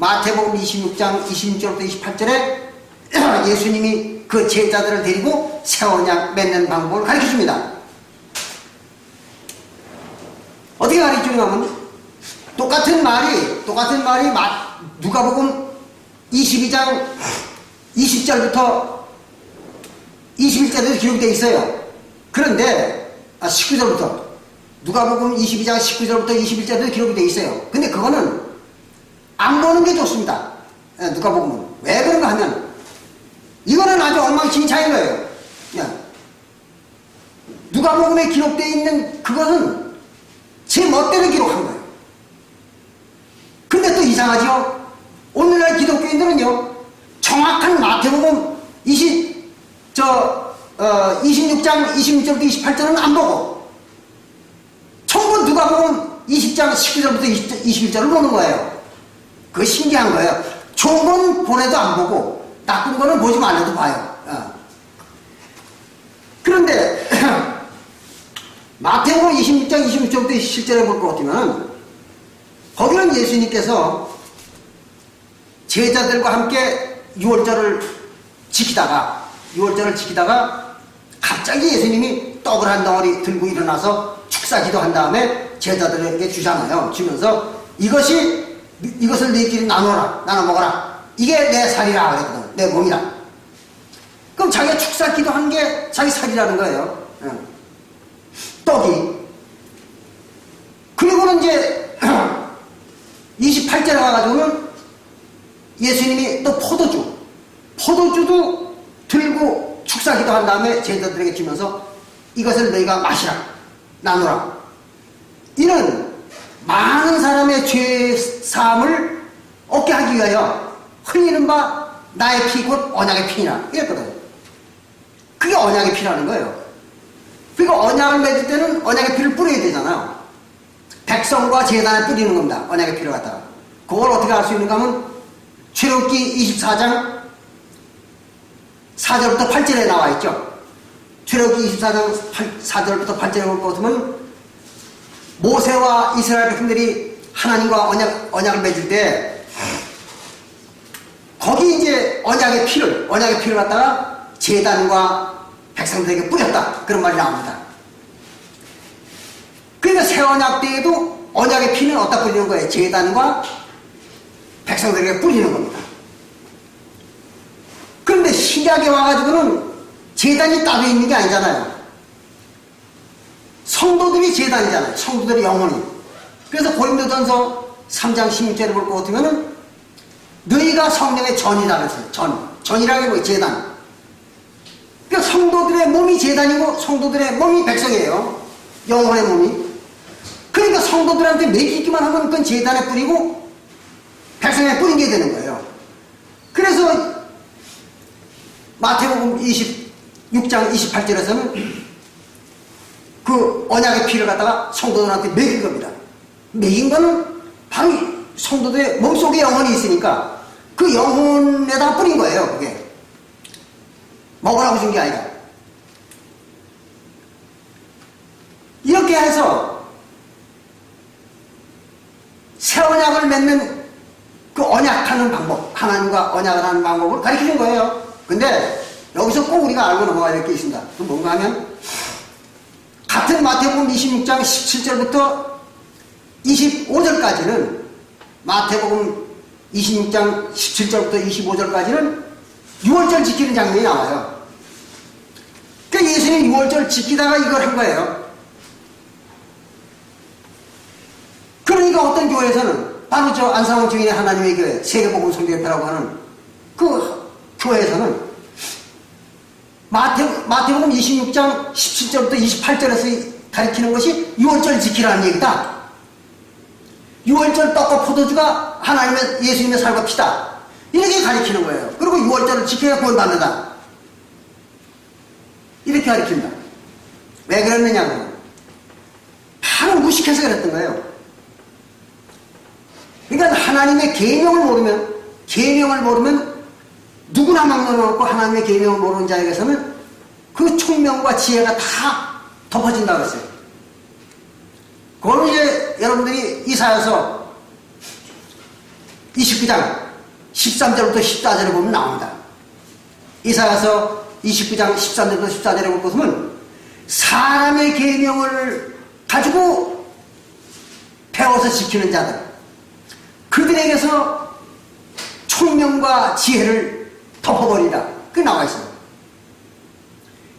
A: 마태복음 26장 26절부터 28절에 예수님이 그 제자들을 데리고 새 언약 맺는 방법을 가르쳐줍니다. 어떻게 가르쳐주냐면 똑같은 말이 누가복음 22장 20절부터 21절에도 기록되어 있어요. 그런데 19절부터 누가복음 22장 19절부터 21절에도 기록이 되어 있어요. 근데 그거는 안 보는 게 좋습니다. 누가복음은 왜 그런가 하면 이거는 아주 엉망진창인 거예요. 누가복음에 기록되어 있는 그것은 제 멋대로 기록한 거예요. 근데 또 이상하죠? 오늘날 기독교인들은요, 정확한 마태복음 26장 26절부터 28절은 안 보고, 전부 누가복음 20장 19절부터 21절을 보는 거예요. 그거 신기한 거예요. 좋은 건 보내도 안 보고, 나쁜 거는 보지 말아도 봐요. 그런데, 마태복음 26장 26절부터 27절에 볼 것 같으면, 거기는 예수님께서 제자들과 함께 유월절을 지키다가 갑자기 예수님이 떡을 한 덩어리 들고 일어나서 축사 기도한 다음에 제자들에게 주잖아요. 주면서 이것을 너희끼리 나눠 먹어라. 이게 내 살이라 그랬거든. 내 몸이라. 그럼 자기가 축사 기도한 게 자기 살이라는 거예요. 떡이. 그리고는 이제 28절에 가가지고는 예수님이 또 포도주도 들고 축사 기도한 다음에 제자들에게 주면서 이것을 너희가 마시라, 나누라. 이는 많은 사람의 죄 사함을 얻게 하기 위하여 흘리는 바 나의 피 곧 언약의 피니라 이랬거든. 그게 언약의 피라는 거예요. 그러니까 언약을 맺을 때는 언약의 피를 뿌려야 되잖아요. 백성과 제단에 뿌리는 겁니다. 언약의 피를 갖다가. 그걸 어떻게 알 수 있는가 하면 출애굽기 24장 4절부터 8절에 나와 있죠. 출애굽기 24장 4절부터 8절에 볼 것 같으면 모세와 이스라엘 백성들이 하나님과 언약을 맺을 때 거기 이제 언약의 피를 갖다가 제단과 백성들에게 뿌렸다. 그런 말이 나옵니다. 그러니까 새 언약 때에도 언약의 피는 어디다 뿌리는 거예요? 제단과 백성들에게 뿌리는 겁니다. 그런데 신약에 와가지고는 제단이 따로 있는 게 아니잖아요. 성도들이 제단이잖아요. 성도들의 영혼이. 그래서 고린도전서 3장 16절에 볼 것 같으면은 너희가 성령의 전이다 그랬어요. 전이라는 게 뭐예요? 제단. 그러니까 성도들의 몸이 제단이고 성도들의 몸이 백성이에요. 영혼의 몸이. 그러니까 성도들한테 먹이기만 하면 그건 제단에 뿌리고 백성에 뿌린 게 되는 거예요. 그래서 마태복음 26장 28절에서는 그 언약의 피를 갖다가 성도들한테 먹인 겁니다. 먹인 거는 바로 성도들의 몸속에 영혼이 있으니까 그 영혼에다가 뿌린 거예요. 그게 먹으라고 준 게 아니라. 이렇게 해서 새 언약을 맺는 그 언약하는 방법, 하나님과 언약을 하는 방법을 가르치는 거예요. 근데 여기서 꼭 우리가 알고 넘어가야 될 게 있습니다. 그 뭔가 하면 같은 마태복음 26장 17절부터 25절까지는 마태복음 26장 17절부터 25절까지는 6월절 지키는 장면이 나와요. 그러니까 예수님이 6월절 지키다가 이걸 한 거예요. 그러니까 어떤 교회에서는 바로 저 안상원 증인의 하나님의 교회 세계복음 선교협회라고 하는 그 교회에서는 마태복음 26장 17절부터 28절에서 가르치는 것이 6월절 지키라는 얘기다. 6월절 떡과 포도주가 하나님의 예수님의 살과 피다. 이렇게 가르치는 거예요. 그리고 6월절을 지켜야 구원받는다. 이렇게 가르친다. 왜 그랬느냐고. 바로 무식해서 그랬던 거예요. 그러니까 하나님의 계명을 모르면 누구나 막론하고 하나님의 계명을 모르는 자에게서는 그 총명과 지혜가 다 덮어진다고 했어요. 그걸 이제 여러분들이 이사야서 29장 13절부터 14절에 보면 나옵니다. 이사야서 29장 13절부터 14절에 보면 사람의 계명을 가지고 배워서 지키는 자들, 그들에게서 총명과 지혜를 덮어버리라. 그게 나와 있어요.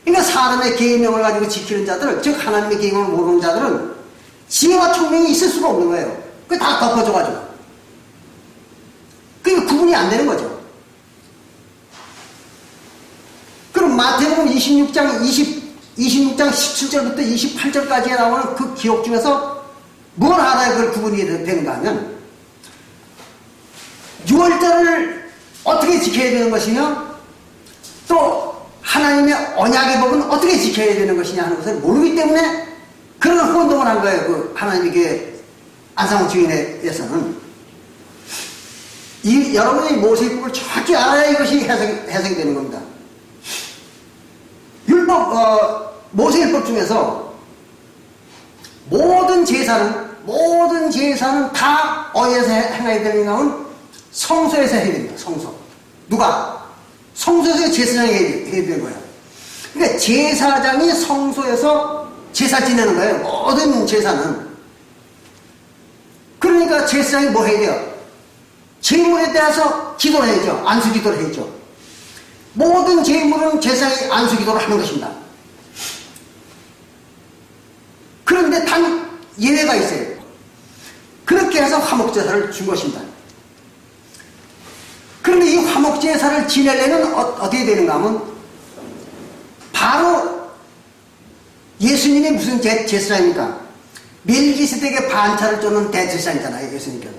A: 그러니까 사람의 계명을 가지고 지키는 자들, 즉 하나님의 계명을 모르는 자들은 지혜와 총명이 있을 수가 없는 거예요. 그게 다 덮어져가지고. 그러니까 구분이 안 되는 거죠. 그럼 마태복음 26장 17절부터 28절까지에 나오는 그 기록 중에서 뭘 알아야 그걸 구분이 되는가 하면, 6월절을 어떻게 지켜야 되는 것이며 또 하나님의 언약의 법은 어떻게 지켜야 되는 것이냐 하는 것을 모르기 때문에 그런 혼동을 한 거예요. 그 하나님의 교회 안상홍 주인에서는. 여러분이 모세율법을 정확히 알아야 이것이 해석이 되는 겁니다. 모세율법 중에서 모든 제사는 다 어디에서 행해야 되는가 하면 성소에서 해야 됩니다. 성소. 누가? 성소에서 제사장이 해야 되는 거예요. 그러니까 제사장이 성소에서 제사 지내는 거예요. 모든 제사는. 그러니까 제사장이 뭐 해야 돼요? 제물에 대해서 기도를 해야죠. 안수 기도를 해야죠. 모든 제물은 제사장이 안수 기도를 하는 것입니다. 그런데 단 예외가 있어요. 그렇게 해서 화목제사를 준 것입니다. 그런데 이 화목제사를 지내려면 어떻게 되는가 하면 바로 예수님이 무슨 제사장입니까? 멜기세덱의 반차를 쫓는 대제사장이잖아요. 예수님께서.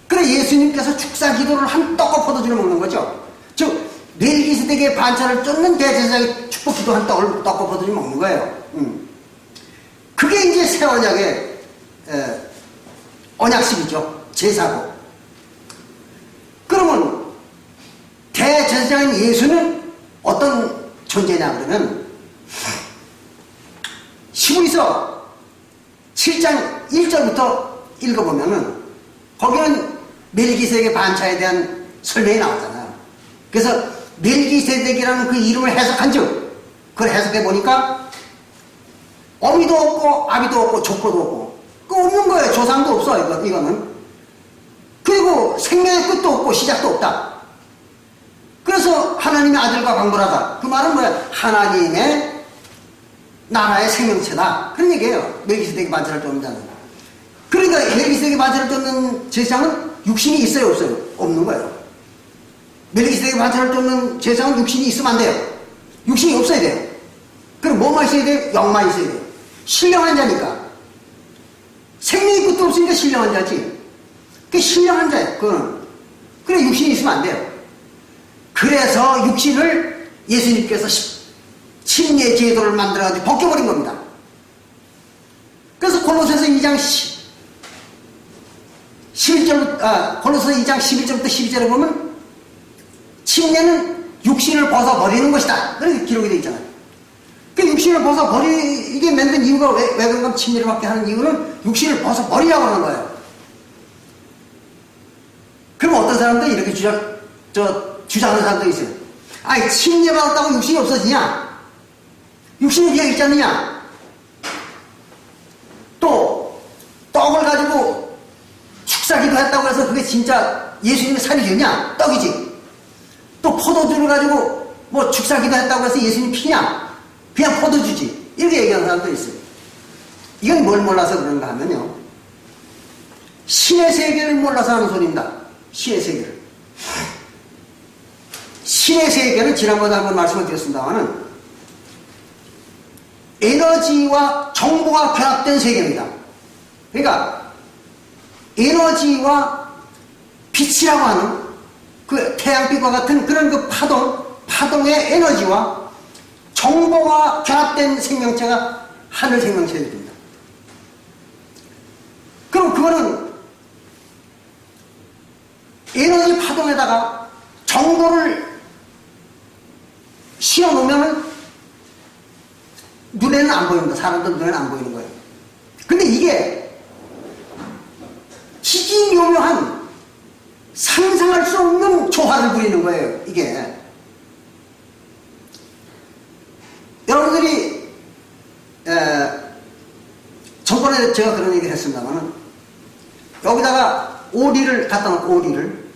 A: 그래 예수님께서 축사 기도를 한 떡과 포도주를 먹는 거죠. 즉 멜기세덱의 반차를 쫓는 대제사장이 축복 기도 한 떡과 포도주를 먹는 거예요. 그게 이제 새 언약의 언약식이죠. 제사고. 그러면 대제사장인 예수는 어떤 존재냐 그러면 시므리서 7장 1절부터 읽어보면은 거기는 멜기세덱의 반차에 대한 설명이 나오잖아요. 그래서 멜기세덱이라는 그 이름을 해석한 즉 그걸 해석해 보니까 어미도 없고 아비도 없고 족보도 없고 그 없는 거예요. 조상도 없어 이거는. 그리고 생명의 끝도 없고 시작도 없다. 그래서 하나님의 아들과 방불하다. 그 말은 뭐야? 하나님의 나라의 생명체다. 그런 얘기예요. 멜기세덱의 반차를 쫓는 자는. 그러니까 멜기세덱의 반차를 쫓는 제사장은 육신이 있어요 없어요? 없는 거예요. 멜기세덱의 반차를 쫓는 제사장은 육신이 있으면 안 돼요. 육신이 없어야 돼요. 그럼 뭐만 있어야 돼요? 영만 있어야 돼요. 신령한 자니까. 생명의 끝도 없으니까 신령한 자지. 그게 신령한 자예요. 그거는. 그래 육신이 있으면 안 돼요. 그래서 육신을 예수님께서 침례 제도를 만들어가지고 벗겨버린 겁니다. 그래서 골로새서 2장 11절, 골로새서 2장 11절부터 12절에 보면 침례는 육신을 벗어버리는 것이다. 그렇게 기록이 되어 있잖아요. 그 육신을 벗어버리게 만든 이유가 왜 그런가 하면 침례를 받게 하는 이유는 육신을 벗어버리라고 하는 거예요. 그럼 어떤 사람들이 이렇게 주장하는 사람들이 있어요. 아니, 침례 받았다고 육신이 없어지냐? 육신이 위에 있지 않느냐? 또, 떡을 가지고 축사기도 했다고 해서 그게 진짜 예수님의 살이 되냐? 떡이지. 또 포도주를 가지고 뭐 축사기도 했다고 해서 예수님 피냐? 그냥 포도주지. 이렇게 얘기하는 사람들이 있어요. 이건 뭘 몰라서 그런가 하면요. 신의 세계를 몰라서 하는 소리입니다. 신의 세계를. 신의 세계는 지난번에 한번 말씀을 드렸습니다만은 에너지와 정보가 결합된 세계입니다. 그러니까 에너지와 빛이라고 하는 그 태양빛과 같은 그런 그 파동의 에너지와 정보가 결합된 생명체가 하늘 생명체입니다. 그럼 그거는 에너지 파동에다가 정보를 씌워 놓으면 눈에는 안 보입니다. 사람들 눈에는 안 보이는 거예요. 근데 이게 기기묘묘한 상상할 수 없는 조화를 부리는 거예요, 이게. 여러분들이, 저번에 제가 그런 얘기를 했습니다만은, 여기다가 오리를 갖다 놓고, 오리를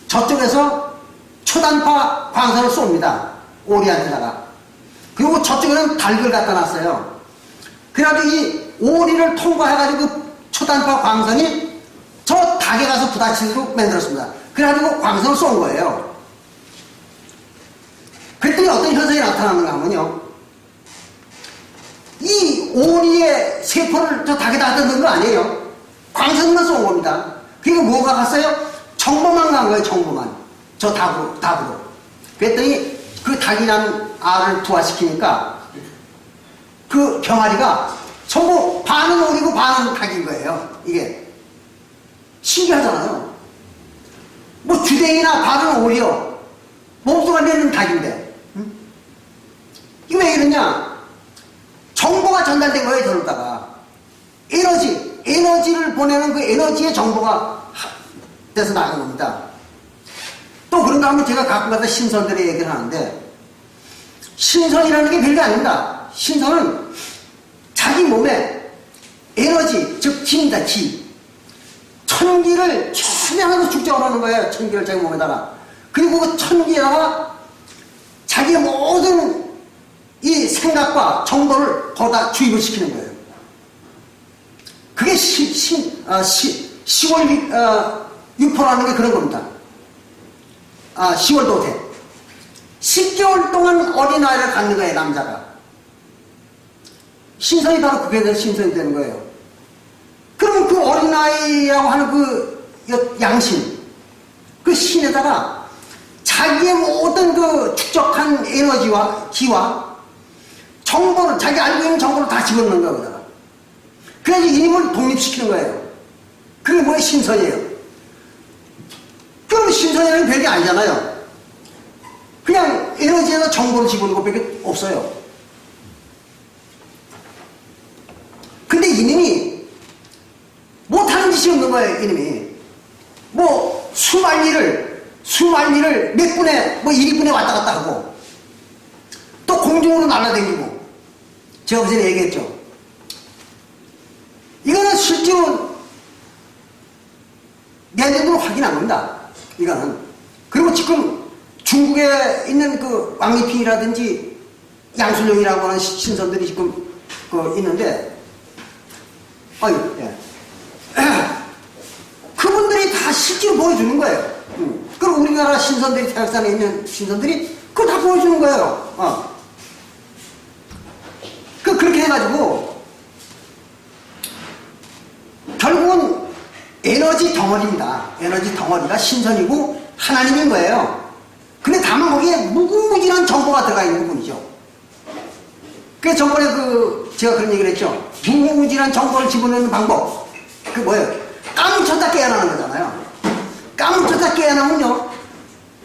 A: 저쪽에서 초단파 광선을 쏩니다. 오리한테다가. 그리고 저쪽에는 닭을 갖다 놨어요. 그래가지고 이 오리를 통과해가지고 그 초단파 광선이 저 닭에 가서 부딪히도록 만들었습니다. 그래가지고 광선을 쏜 거예요. 그랬더니 어떤 현상이 나타나는가 하면요, 이 오리의 세포를 저 닭에다 넣는 거 아니에요. 광선만 쏜 겁니다. 그게 뭐가 갔어요? 정보만 간 거예요, 정보만. 저 닭으로. 그랬더니 그 닭이 난 알을 부화시키니까 그 병아리가 전부 반은 오리고 반은 닭인 거예요. 이게. 신기하잖아요. 뭐 주댕이나 반은 오리요. 몸속에 내는 닭인데. 응? 이게 왜 이러냐? 정보가 전달된 거예요, 저러다가. 에너지를 보내는 그 에너지의 정보가 돼서 나간 겁니다. 또 그런가 하면 제가 가끔가다 신선들의 얘기를 하는데, 신선이라는 게 별게 아닙니다. 신선은 자기 몸에 에너지, 즉 기입니다, 기. 천기를 최대한으로 축적을 하는 거예요. 천기를 자기 몸에다가. 그리고 그 천기에다가 자기의 모든 이 생각과 정보를 거기다 주입을 시키는 거예요. 그게 10월 유포라는 게 그런 겁니다. 10월 도태. 10개월 동안 어린아이를 갖는 거예요, 남자가. 신선이 바로 그게 대해서 신선이 되는 거예요. 그러면 그 어린아이라고 하는 그 양심, 그 신에다가 자기의 모든 그 축적한 에너지와 기와 정보를, 자기 알고 있는 정보를 다 집어넣는 거거든요. 그래서 이놈을 독립시키는 거예요. 그게 뭐예요? 신선이에요. 그럼 신선이라는 게 별게 아니잖아요. 그냥 에너지에서 정보를 집어넣는 것밖에 없어요. 근데 이놈이 못하는 짓이 없는 거예요, 이놈이. 뭐, 수만리를 몇 분에, 뭐 1분에 왔다 갔다 하고, 또 공중으로 날아다니고, 제가 그전에 얘기했죠. 이거는 실제로 내 눈으로 확인한 겁니다. 이거는. 그리고 지금 중국에 있는 그 왕리핑이라든지 양순룡이라고 하는 신선들이 지금 있는데, 예. 그분들이 다 실제로 보여주는 거예요. 그리고 우리나라 신선들이, 태백산에 있는 신선들이 그거 다 보여주는 거예요. 그렇게 해가지고, 결국은 에너지 덩어리입니다. 에너지 덩어리가 신선이고 하나님인 거예요. 근데 다만 거기에 무궁무진한 정보가 들어가 있는 분이죠. 그래서 저번에 제가 그런 얘기를 했죠. 무궁무진한 정보를 집어넣는 방법. 그게 뭐예요? 까무쳤다 깨어나는 거잖아요. 까무쳤다 깨어나면요,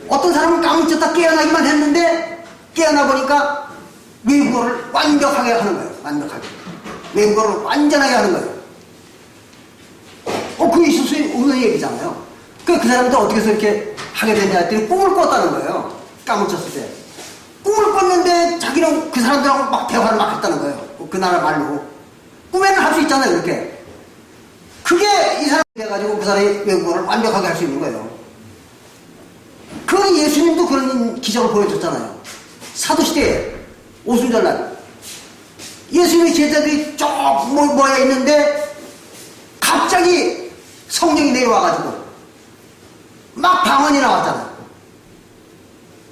A: 어떤 사람은 까무쳤다 깨어나기만 했는데 깨어나 보니까 외국어를 완벽하게 하는 거예요. 완벽하게. 외국어를 완전하게 하는 거예요. 그게 있을 수 없는 얘기잖아요. 그 사람도 어떻게 해서 이렇게 하게 됐냐 했더니 꿈을 꿨다는 거예요. 까무쳤을 때. 꿈을 꿨는데 자기는 그 사람들하고 막 대화를 막 했다는 거예요. 그 나라 말로. 꿈에는 할 수 있잖아요, 그렇게. 그게 이 사람이 돼가지고 그 사람이 외국어를 완벽하게 할 수 있는 거예요. 그 예수님도 그런 기적을 보여줬잖아요. 사도시대에 오순절날 예수님의 제자들이 쭉 모여 있는데 갑자기 성령이 내려와가지고 막 방언이 나왔잖아요.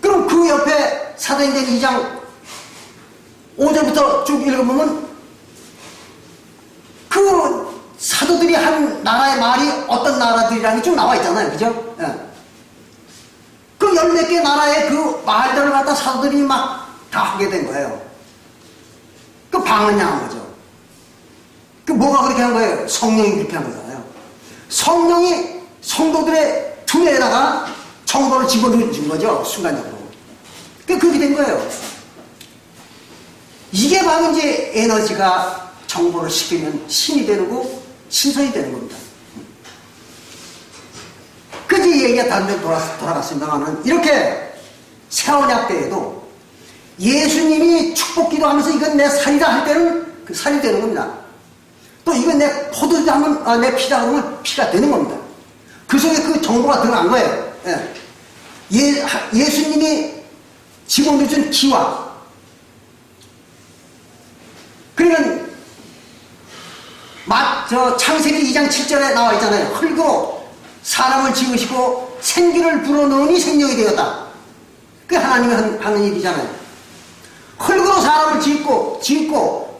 A: 그럼 그 옆에 사도행전 2장 5절부터 쭉 읽어보면 그 사도들이 한 나라의 말이 어떤 나라들이라는 게 쭉 나와 있잖아요. 그죠? 예. 그 14개 나라의 그 말들을 갖다 사도들이 막 다 하게 된 거예요. 그 방언양한 거죠. 그 뭐가 그렇게 한 거예요? 성령이 그렇게 한 거잖아요. 성령이 성도들의 두뇌에다가 정보를 집어넣어준 거죠. 순간적으로. 그렇게 된 거예요. 이게 바로 이제 에너지가 정보를 시키면 신이 되고 신선이 되는 겁니다. 그지 얘기가 다른 데로 돌아갔습니다만은 이렇게 새언약 때에도 예수님이 축복기도 하면서 이건 내 살이다 할 때는 그 살이 되는 겁니다. 또 이건 내 포도주다 하면 내 피다 하면 피가 되는 겁니다. 그 속에 그 정보가 들어간 거예요. 예수님이 지공을 준 기와 그러니까 창세기 2장 7절에 나와 있잖아요. 흙으로 사람을 지으시고 생기를 불어넣으니 생명이 되었다. 그게 하나님이 하는 일이잖아요. 흙으로 사람을 짓고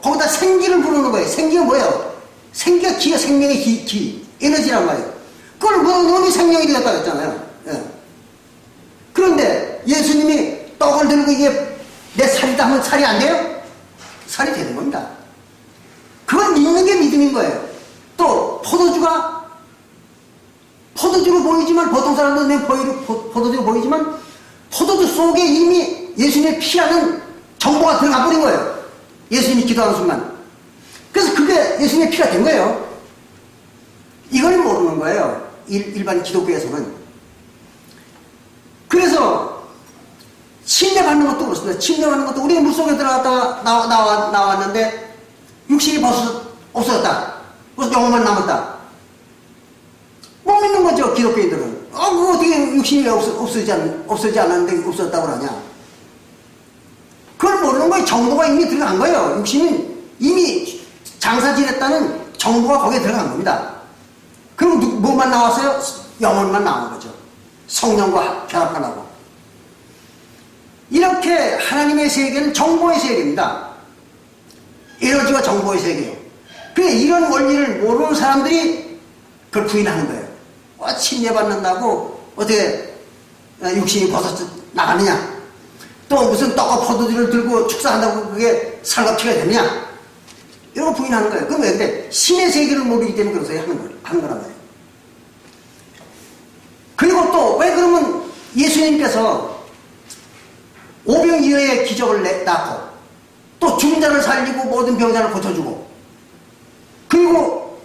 A: 거기다 생기를 불어넣는 거예요. 생기가 뭐예요? 생기가 기가 생명의 기 에너지란 말이에요. 그걸 불어넣으니 생명이 되었다 그랬잖아요. 그런데 예수님이 떡을 들고 이게 내 살이다 하면 살이 안 돼요? 살이 되는 겁니다. 그걸 믿는 게 믿음인 거예요. 또 포도주로 보이지만 보통 사람들은 내 포도주로 보이지만 포도주 속에 이미 예수님의 피라는 정보가 들어가 버린 거예요. 예수님이 기도하는 순간. 그래서 그게 예수님의 피가 된 거예요. 이걸 모르는 거예요. 일반 기독교에서는. 그래서 침례받는 것도 그렇습니다. 침례받는 것도 우리의 물속에 들어갔다가 나왔는데 육신이 벌써 없어졌다. 벌써 영혼만 남았다. 못 믿는 거죠, 기독교인들은. 그거 어떻게 육신이 없어지지 않았는데 없어졌다고 그러냐. 그걸 모르는 거예요. 정보가 이미 들어간 거예요. 육신은 이미 장사 지냈다는 정보가 거기에 들어간 겁니다. 그럼 뭐만 나왔어요? 영혼만 나온 거죠. 성령과 결합하라고. 이렇게 하나님의 세계는 정보의 세계입니다. 에너지와 정보의 세계예요. 그래 이런 원리를 모르는 사람들이 그걸 부인하는 거예요. 침례받는다고 어떻게 육신이 벗어 나가느냐. 또 무슨 떡과 포도주를 들고 축사한다고 그게 살과 피가 되느냐. 이런 거 부인하는 거예요. 그럼 왜 근데 신의 세계를 모르기 때문에 그래서 하는 거란 말이에요. 그리고 또 왜 그러면 예수님께서 오병이어의 기적을 낳고 또 죽은 자를 살리고 모든 병자를 고쳐주고 그리고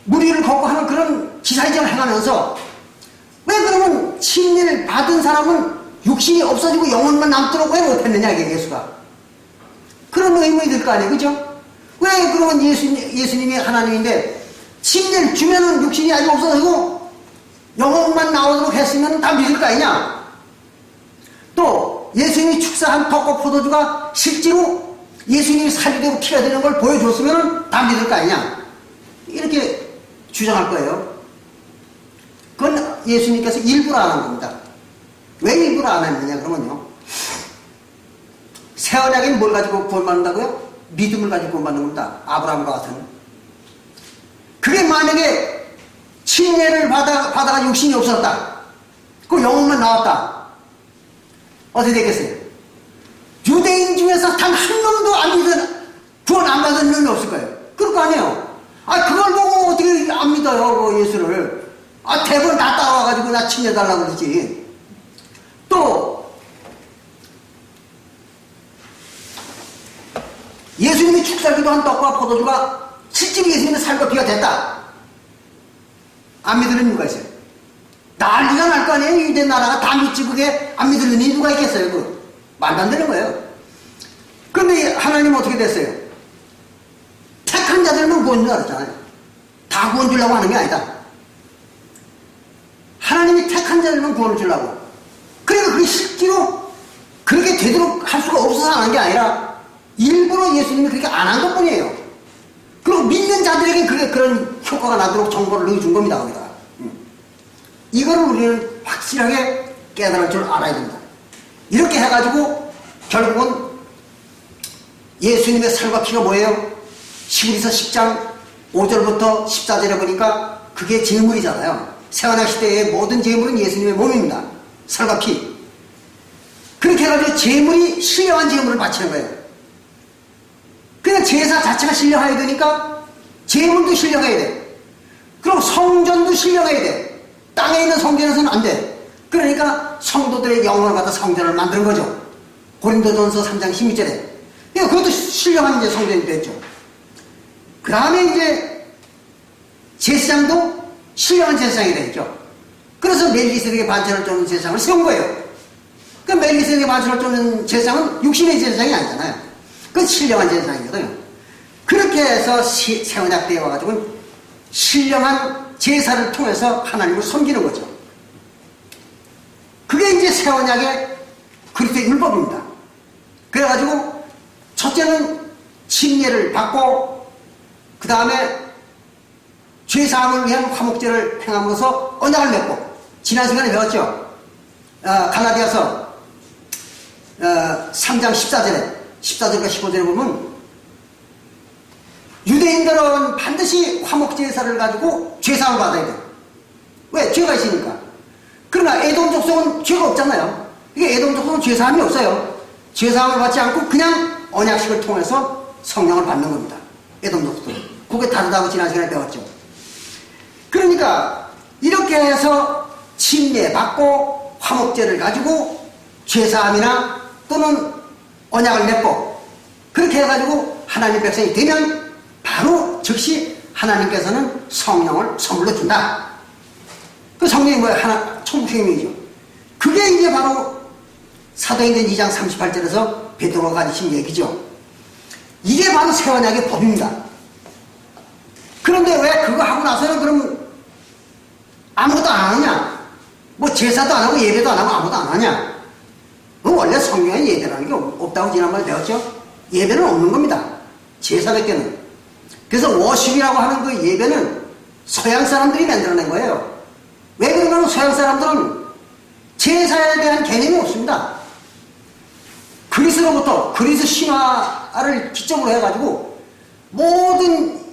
A: 무리를 걷고 하는 그런 기사이적을 행하면서 왜 그러면 침례를 받은 사람은 육신이 없어지고 영혼만 남도록 왜 못했느냐 이게 예수가. 그런 의문이 들 거 아니에요. 그죠? 왜 그러면 예수님이 하나님인데 침례를 주면은 육신이 아직 없어지고 영혼만 나오도록 했으면 다 믿을 거 아니냐. 또 예수님이 축사한 떡과 포도주가 실제로 예수님이 살이 되고 피가 되는 걸 보여줬으면 다 믿을 거 아니냐. 이렇게 주장할 거예요. 그건 예수님께서 일부러 안 한 겁니다. 왜 일부러 안 했느냐 그러면요. 새 언약에는 뭘 가지고 구원받는다고요? 믿음을 가지고 구원받는 겁니다. 아브라함과 같은. 그게 만약에 침례를 받아가 육신이 없었다. 그 영혼만 나왔다. 어떻게 되겠어요? 유대인 중에서 단 한 놈도 안 믿은, 구원 안 받은 놈이 없을 거예요. 그럴 거 아니에요. 그걸 보고 어떻게 안 믿어요, 그 예수를. 대부분 다 따라와가지고 나 침례달라고 그러지. 또, 예수님이 축사기도 한 떡과 포도주가 실제로 예수님의 살과 피가 됐다. 안 믿으는 이유가 있어요. 난리가 날 거 아니에요. 유대 나라가 다 믿지 그게 안 믿으는 이유가 있겠어요. 그 말도 안 되는 거예요. 그런데 하나님은 어떻게 됐어요? 택한 자들만 구원 줄 알았잖아요. 다 구원 주려고 하는 게 아니다. 하나님이 택한 자들만 구원을 주려고. 그러니까 그게 실제로 그렇게 되도록 할 수가 없어서 안 한 게 아니라 일부러 예수님이 그렇게 안 한 것 뿐이에요. 그리고 믿는 자들에게 그런 효과가 나도록 정보를 넣어준 겁니다. 거기다. 이거를 우리는 확실하게 깨달을 줄 알아야 됩니다. 이렇게 해가지고 결국은 예수님의 살과 피가 뭐예요? 히브리서 10장 5절부터 14절에 보니까 그게 제물이잖아요. 새언약 시대의 모든 제물은 예수님의 몸입니다. 살과 피. 그렇게 해가지고 제물이 신령한 제물을 바치는 거예요. 그냥 제사 자체가 신령해야 되니까 제물도 신령해야 돼. 그럼 성전도 신령해야 돼. 땅에 있는 성전에서는 안 돼. 그러니까 성도들의 영혼을 갖다 성전을 만드는 거죠. 고린도전서 3장 16절에. 그러니까 그것도 신령한 이제 성전이 됐죠. 그 다음에 이제 제사장도 신령한 제사장이 되죠. 그래서 멜기세덱의 반찬을 쫓는 제사장을 세운 거예요. 그 멜기세덱의 반찬을 쫓는 제사장은 육신의 제사장이 아니잖아요. 그건 신령한 제사장이거든요. 그렇게 해서 새 언약 때에 와가지고 신령한 제사를 통해서 하나님을 섬기는 거죠. 그게 이제 새 언약의 그리스도의 율법입니다. 그래가지고 첫째는 침례를 받고 그 다음에 죄사함을 위한 화목제를 행함으로써 언약을 맺고, 지난 시간에 배웠죠. 갈라디아서 3장 14절과 15절에 보면 유대인들은 반드시 화목제사를 가지고 죄사함을 받아야 돼요. 왜? 죄가 있으니까. 그러나 에돔 족속은 죄가 없잖아요. 이게 에돔 족속은 죄사함이 없어요. 죄사함을 받지 않고 그냥 언약식을 통해서 성령을 받는 겁니다. 에돔 족속은. 그게 다르다고 지난 시간에 배웠죠. 그러니까 이렇게 해서 침례 받고 화목제를 가지고 죄사함이나 또는 언약을 맺고 그렇게 해가지고 하나님 백성이 되면 바로 즉시 하나님께서는 성령을 선물로 준다. 그 성령이 뭐야? 천국 생명이죠. 그게 이제 바로 사도행전 2장 38절에서 베드로가 가르친 얘기죠. 이게 바로 새 언약의 법입니다. 그런데 왜 그거 하고 나서는 그럼 아무것도 안 하느냐? 뭐 제사도 안 하고 예배도 안 하고 아무것도 안 하냐? 원래 성경에 예배라는 게 없다고 지난번에 배웠죠? 예배는 없는 겁니다. 제사밖에는. 그래서 워십이라고 하는 그 예배는 서양 사람들이 만들어낸 거예요. 왜 그러냐면 서양 사람들은 제사에 대한 개념이 없습니다. 그리스로부터 그리스 신화를 기점으로 해가지고 모든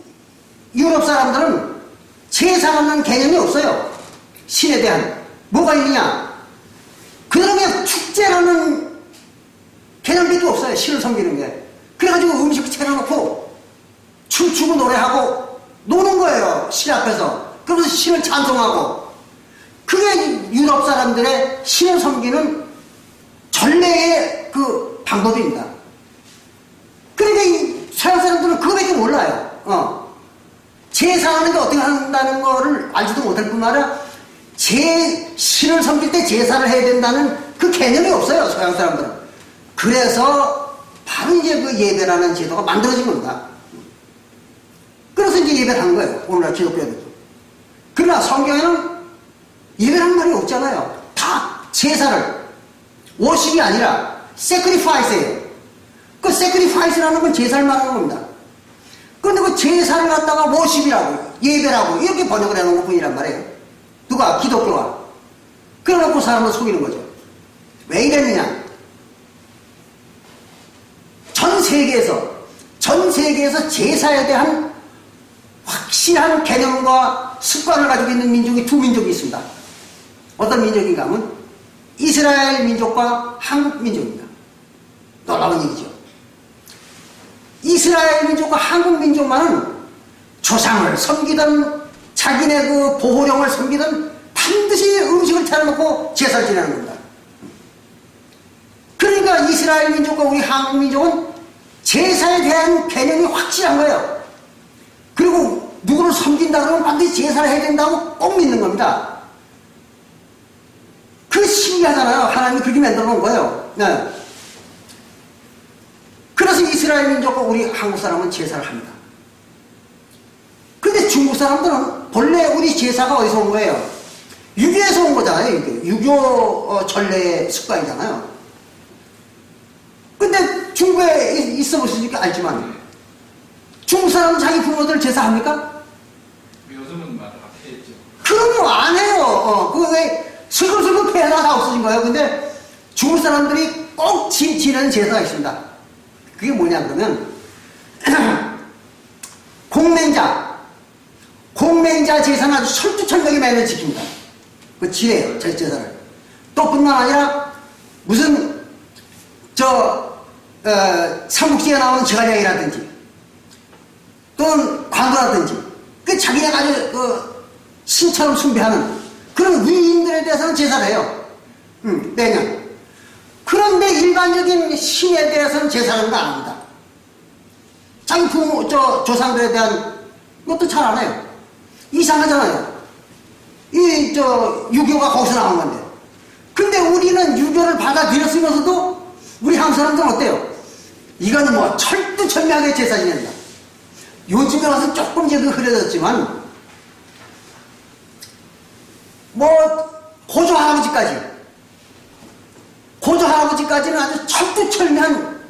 A: 유럽 사람들은 제사라는 개념이 없어요. 신에 대한. 뭐가 있느냐? 그들은 축제라는 개념밖에 없어요. 신을 섬기는 게. 그래가지고 음식 차려놓고 춤추고 노래하고 노는 거예요. 신 앞에서. 그러면서 신을 찬송하고. 그게 유럽 사람들의 신을 섬기는 전례의 그 방법입니다. 그러니까 이 서양 사람들은 그거밖에 몰라요. 제사하는 게 어떻게 한다는 거를 알지도 못할 뿐만 아니라 신을 섬길 때 제사를 해야 된다는 그 개념이 없어요. 서양 사람들은. 그래서 바로 이제 그 예배라는 제도가 만들어진 겁니다. 그래서 이제 예배를 하는 거예요. 오늘날 기독교에도. 그러나 성경에는 예배라는 말이 없잖아요. 다 제사를. 워십이 아니라 sacrifice예요. 그 sacrifice라는 건 제사를 말하는 겁니다. 그런데 그 제사를 갖다가 워십이라고 예배라고 이렇게 번역을 해놓은 것 뿐이란 말이에요. 누가? 기독교가. 그래놓고 사람을 속이는 거죠. 왜 이랬느냐? 전 세계에서 제사에 대한 확실한 개념과 습관을 가지고 있는 민족이 두 민족이 있습니다. 어떤 민족인가 하면 이스라엘 민족과 한국 민족입니다. 놀라운 얘기죠. 이스라엘 민족과 한국 민족만은 조상을 섬기던 자기네 그 보호령을 섬기던 반드시 음식을 차려놓고 제사를 지내는 겁니다. 그러니까 이스라엘 민족과 우리 한국 민족은 제사에 대한 개념이 확실한 거예요. 그리고 누구를 섬긴다 그러면 반드시 제사를 해야 된다고 꼭 믿는 겁니다. 그게 신기하잖아요. 하나님이 그렇게 만들어 놓은 거예요. 네. 그래서 이스라엘 민족과 우리 한국 사람은 제사를 합니다. 근데 중국 사람들은 본래 우리 제사가 어디서 온 거예요? 유교에서 온 거잖아요. 유교 전례의 습관이잖아요. 근데 중국에 있어 보시니까 알지만 중국 사람은 자기 부모들 제사합니까?
B: 요즘은 막 했죠.
A: 그럼요, 안 해요. 그거 왜 슬금슬금 폐해가 다 없어진 거예요. 근데 중국 사람들이 꼭 지내는 제사가 있습니다. 그게 뭐냐 그러면 공맹자 제사는 아주 철두철미하게 매일 지킵니다. 그 지내요, 제사를. 또 뿐만 아니라 무슨 삼국지에 나오는 제갈량이라든지 또는 관도라든지 그 자기네가 아주 그 신처럼 숭배하는 그런 위인들에 대해서는 제사를 해요. 매년. 그런데 일반적인 신에 대해서는 제사를 안 합니다. 자기 부모, 조상들에 대한 것도 잘 안 해요. 이상하잖아요. 유교가 거기서 나온 건데. 근데 우리는 유교를 받아들였으면서도 우리 한국 사람들은 어때요? 이건 뭐 철두철미하게 제사 지낸다. 요즘에 와서 조금 이제 흐려졌지만, 뭐, 고조 할아버지까지는 아주 철두철미한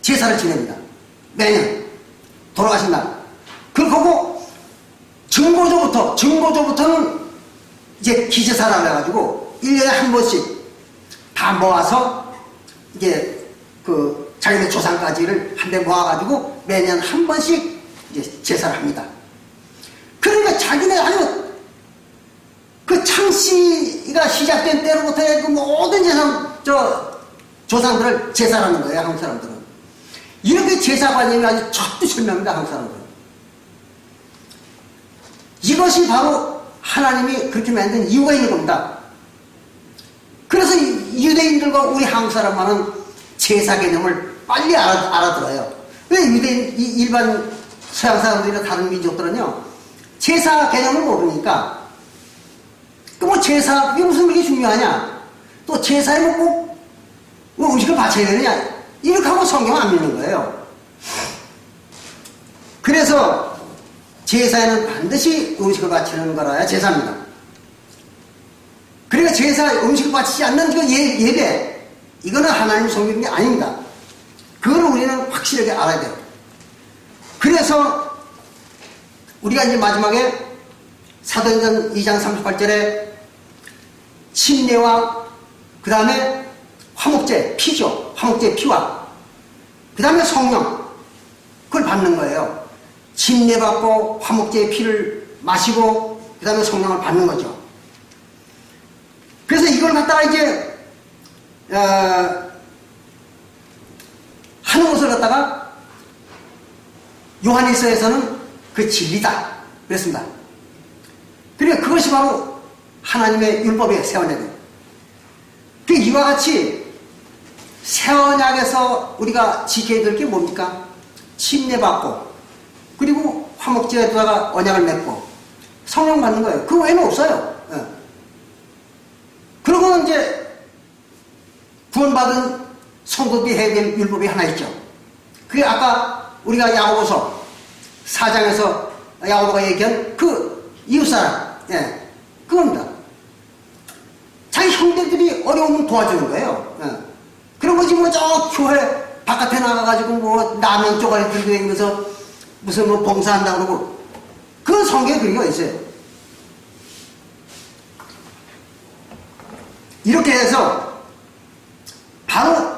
A: 제사를 지냅니다. 매년. 돌아가신 날. 그리고 증거조부터는 이제 기제사라고 해가지고 1년에 한 번씩 다 모아서 이제 자기네 조상까지를 한데 모아가지고 매년 한 번씩 이제 제사를 합니다. 그러니까 자기네 아주 그 창씨가 시작된 때로부터 그 모든 조상들을 제사라는 거예요, 한국 사람들은. 이렇게 제사관념이 아주 철두철미합니다, 한국 사람들은. 이것이 바로 하나님이 그렇게 만든 이유가 있는 겁니다. 그래서 유대인들과 우리 한국 사람만은 제사 개념을 빨리 알아들어요. 왜 일반 서양 사람들이나 다른 민족들은요, 제사 개념을 모르니까, 제사, 이게 무슨 그렇게 중요하냐? 또 제사에 꼭 음식을 바쳐야 되느냐? 이렇게 하고 성경 안 믿는 거예요. 그래서 제사에는 반드시 음식을 바치는 거라야 제사입니다. 그러니까 제사 음식을 바치지 않는 그 예배, 이거는 하나님 섬기는 게 아닙니다. 그걸 우리는 확실하게 알아야 돼요. 그래서 우리가 이제 마지막에 사도행전 2장 38절에 침례와 그 다음에 화목제, 피죠. 화목제 피와 그 다음에 성령, 그걸 받는 거예요. 침례 받고 화목제의 피를 마시고 그 다음에 성령을 받는 거죠. 그래서 이걸 갖다가 이제 하는 것을 갖다가 요한일서에서는 그 진리다 그랬습니다. 그러니까 그것이 바로 하나님의 율법이에요. 새 언약은. 그 이와 같이 새 언약에서 우리가 지켜야 될 게 뭡니까? 침례 받고 그리고 화목제에다가 언약을 맺고 성령 받는 거예요. 그 외에는 없어요. 예. 그리고 이제 구원받은 성도들이 해야 될 율법이 하나 있죠. 그게 아까 우리가 야고보서 4장에서 야고보가 얘기한 그 이웃사랑, 예, 그겁니다. 자기 형제들이 어려우면 도와주는 거예요. 예. 그런 거지 저 교회 바깥에 나가가지고 라면 쪼가리 들고 다니면서 무슨 봉사한다고 그러고 그건 성경에 그런 게 있어요. 이렇게 해서 바로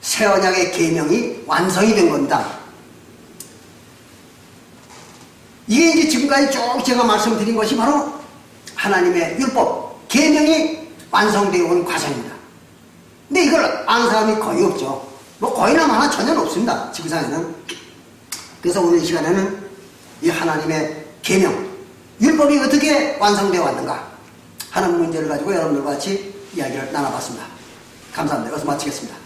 A: 새 언약의 계명이 완성이 된 겁니다. 이게 이제 지금까지 쭉 제가 말씀드린 것이 바로 하나님의 율법, 계명이 완성되어 온 과정입니다. 근데 이걸 아는 사람이 거의 없죠. 거의나 마나 전혀 없습니다. 지구상에는. 그래서 오늘 이 시간에는 이 하나님의 계명, 율법이 어떻게 완성되어 왔는가 하는 문제를 가지고 여러분들과 같이 이야기를 나눠봤습니다. 감사합니다. 여기서 마치겠습니다.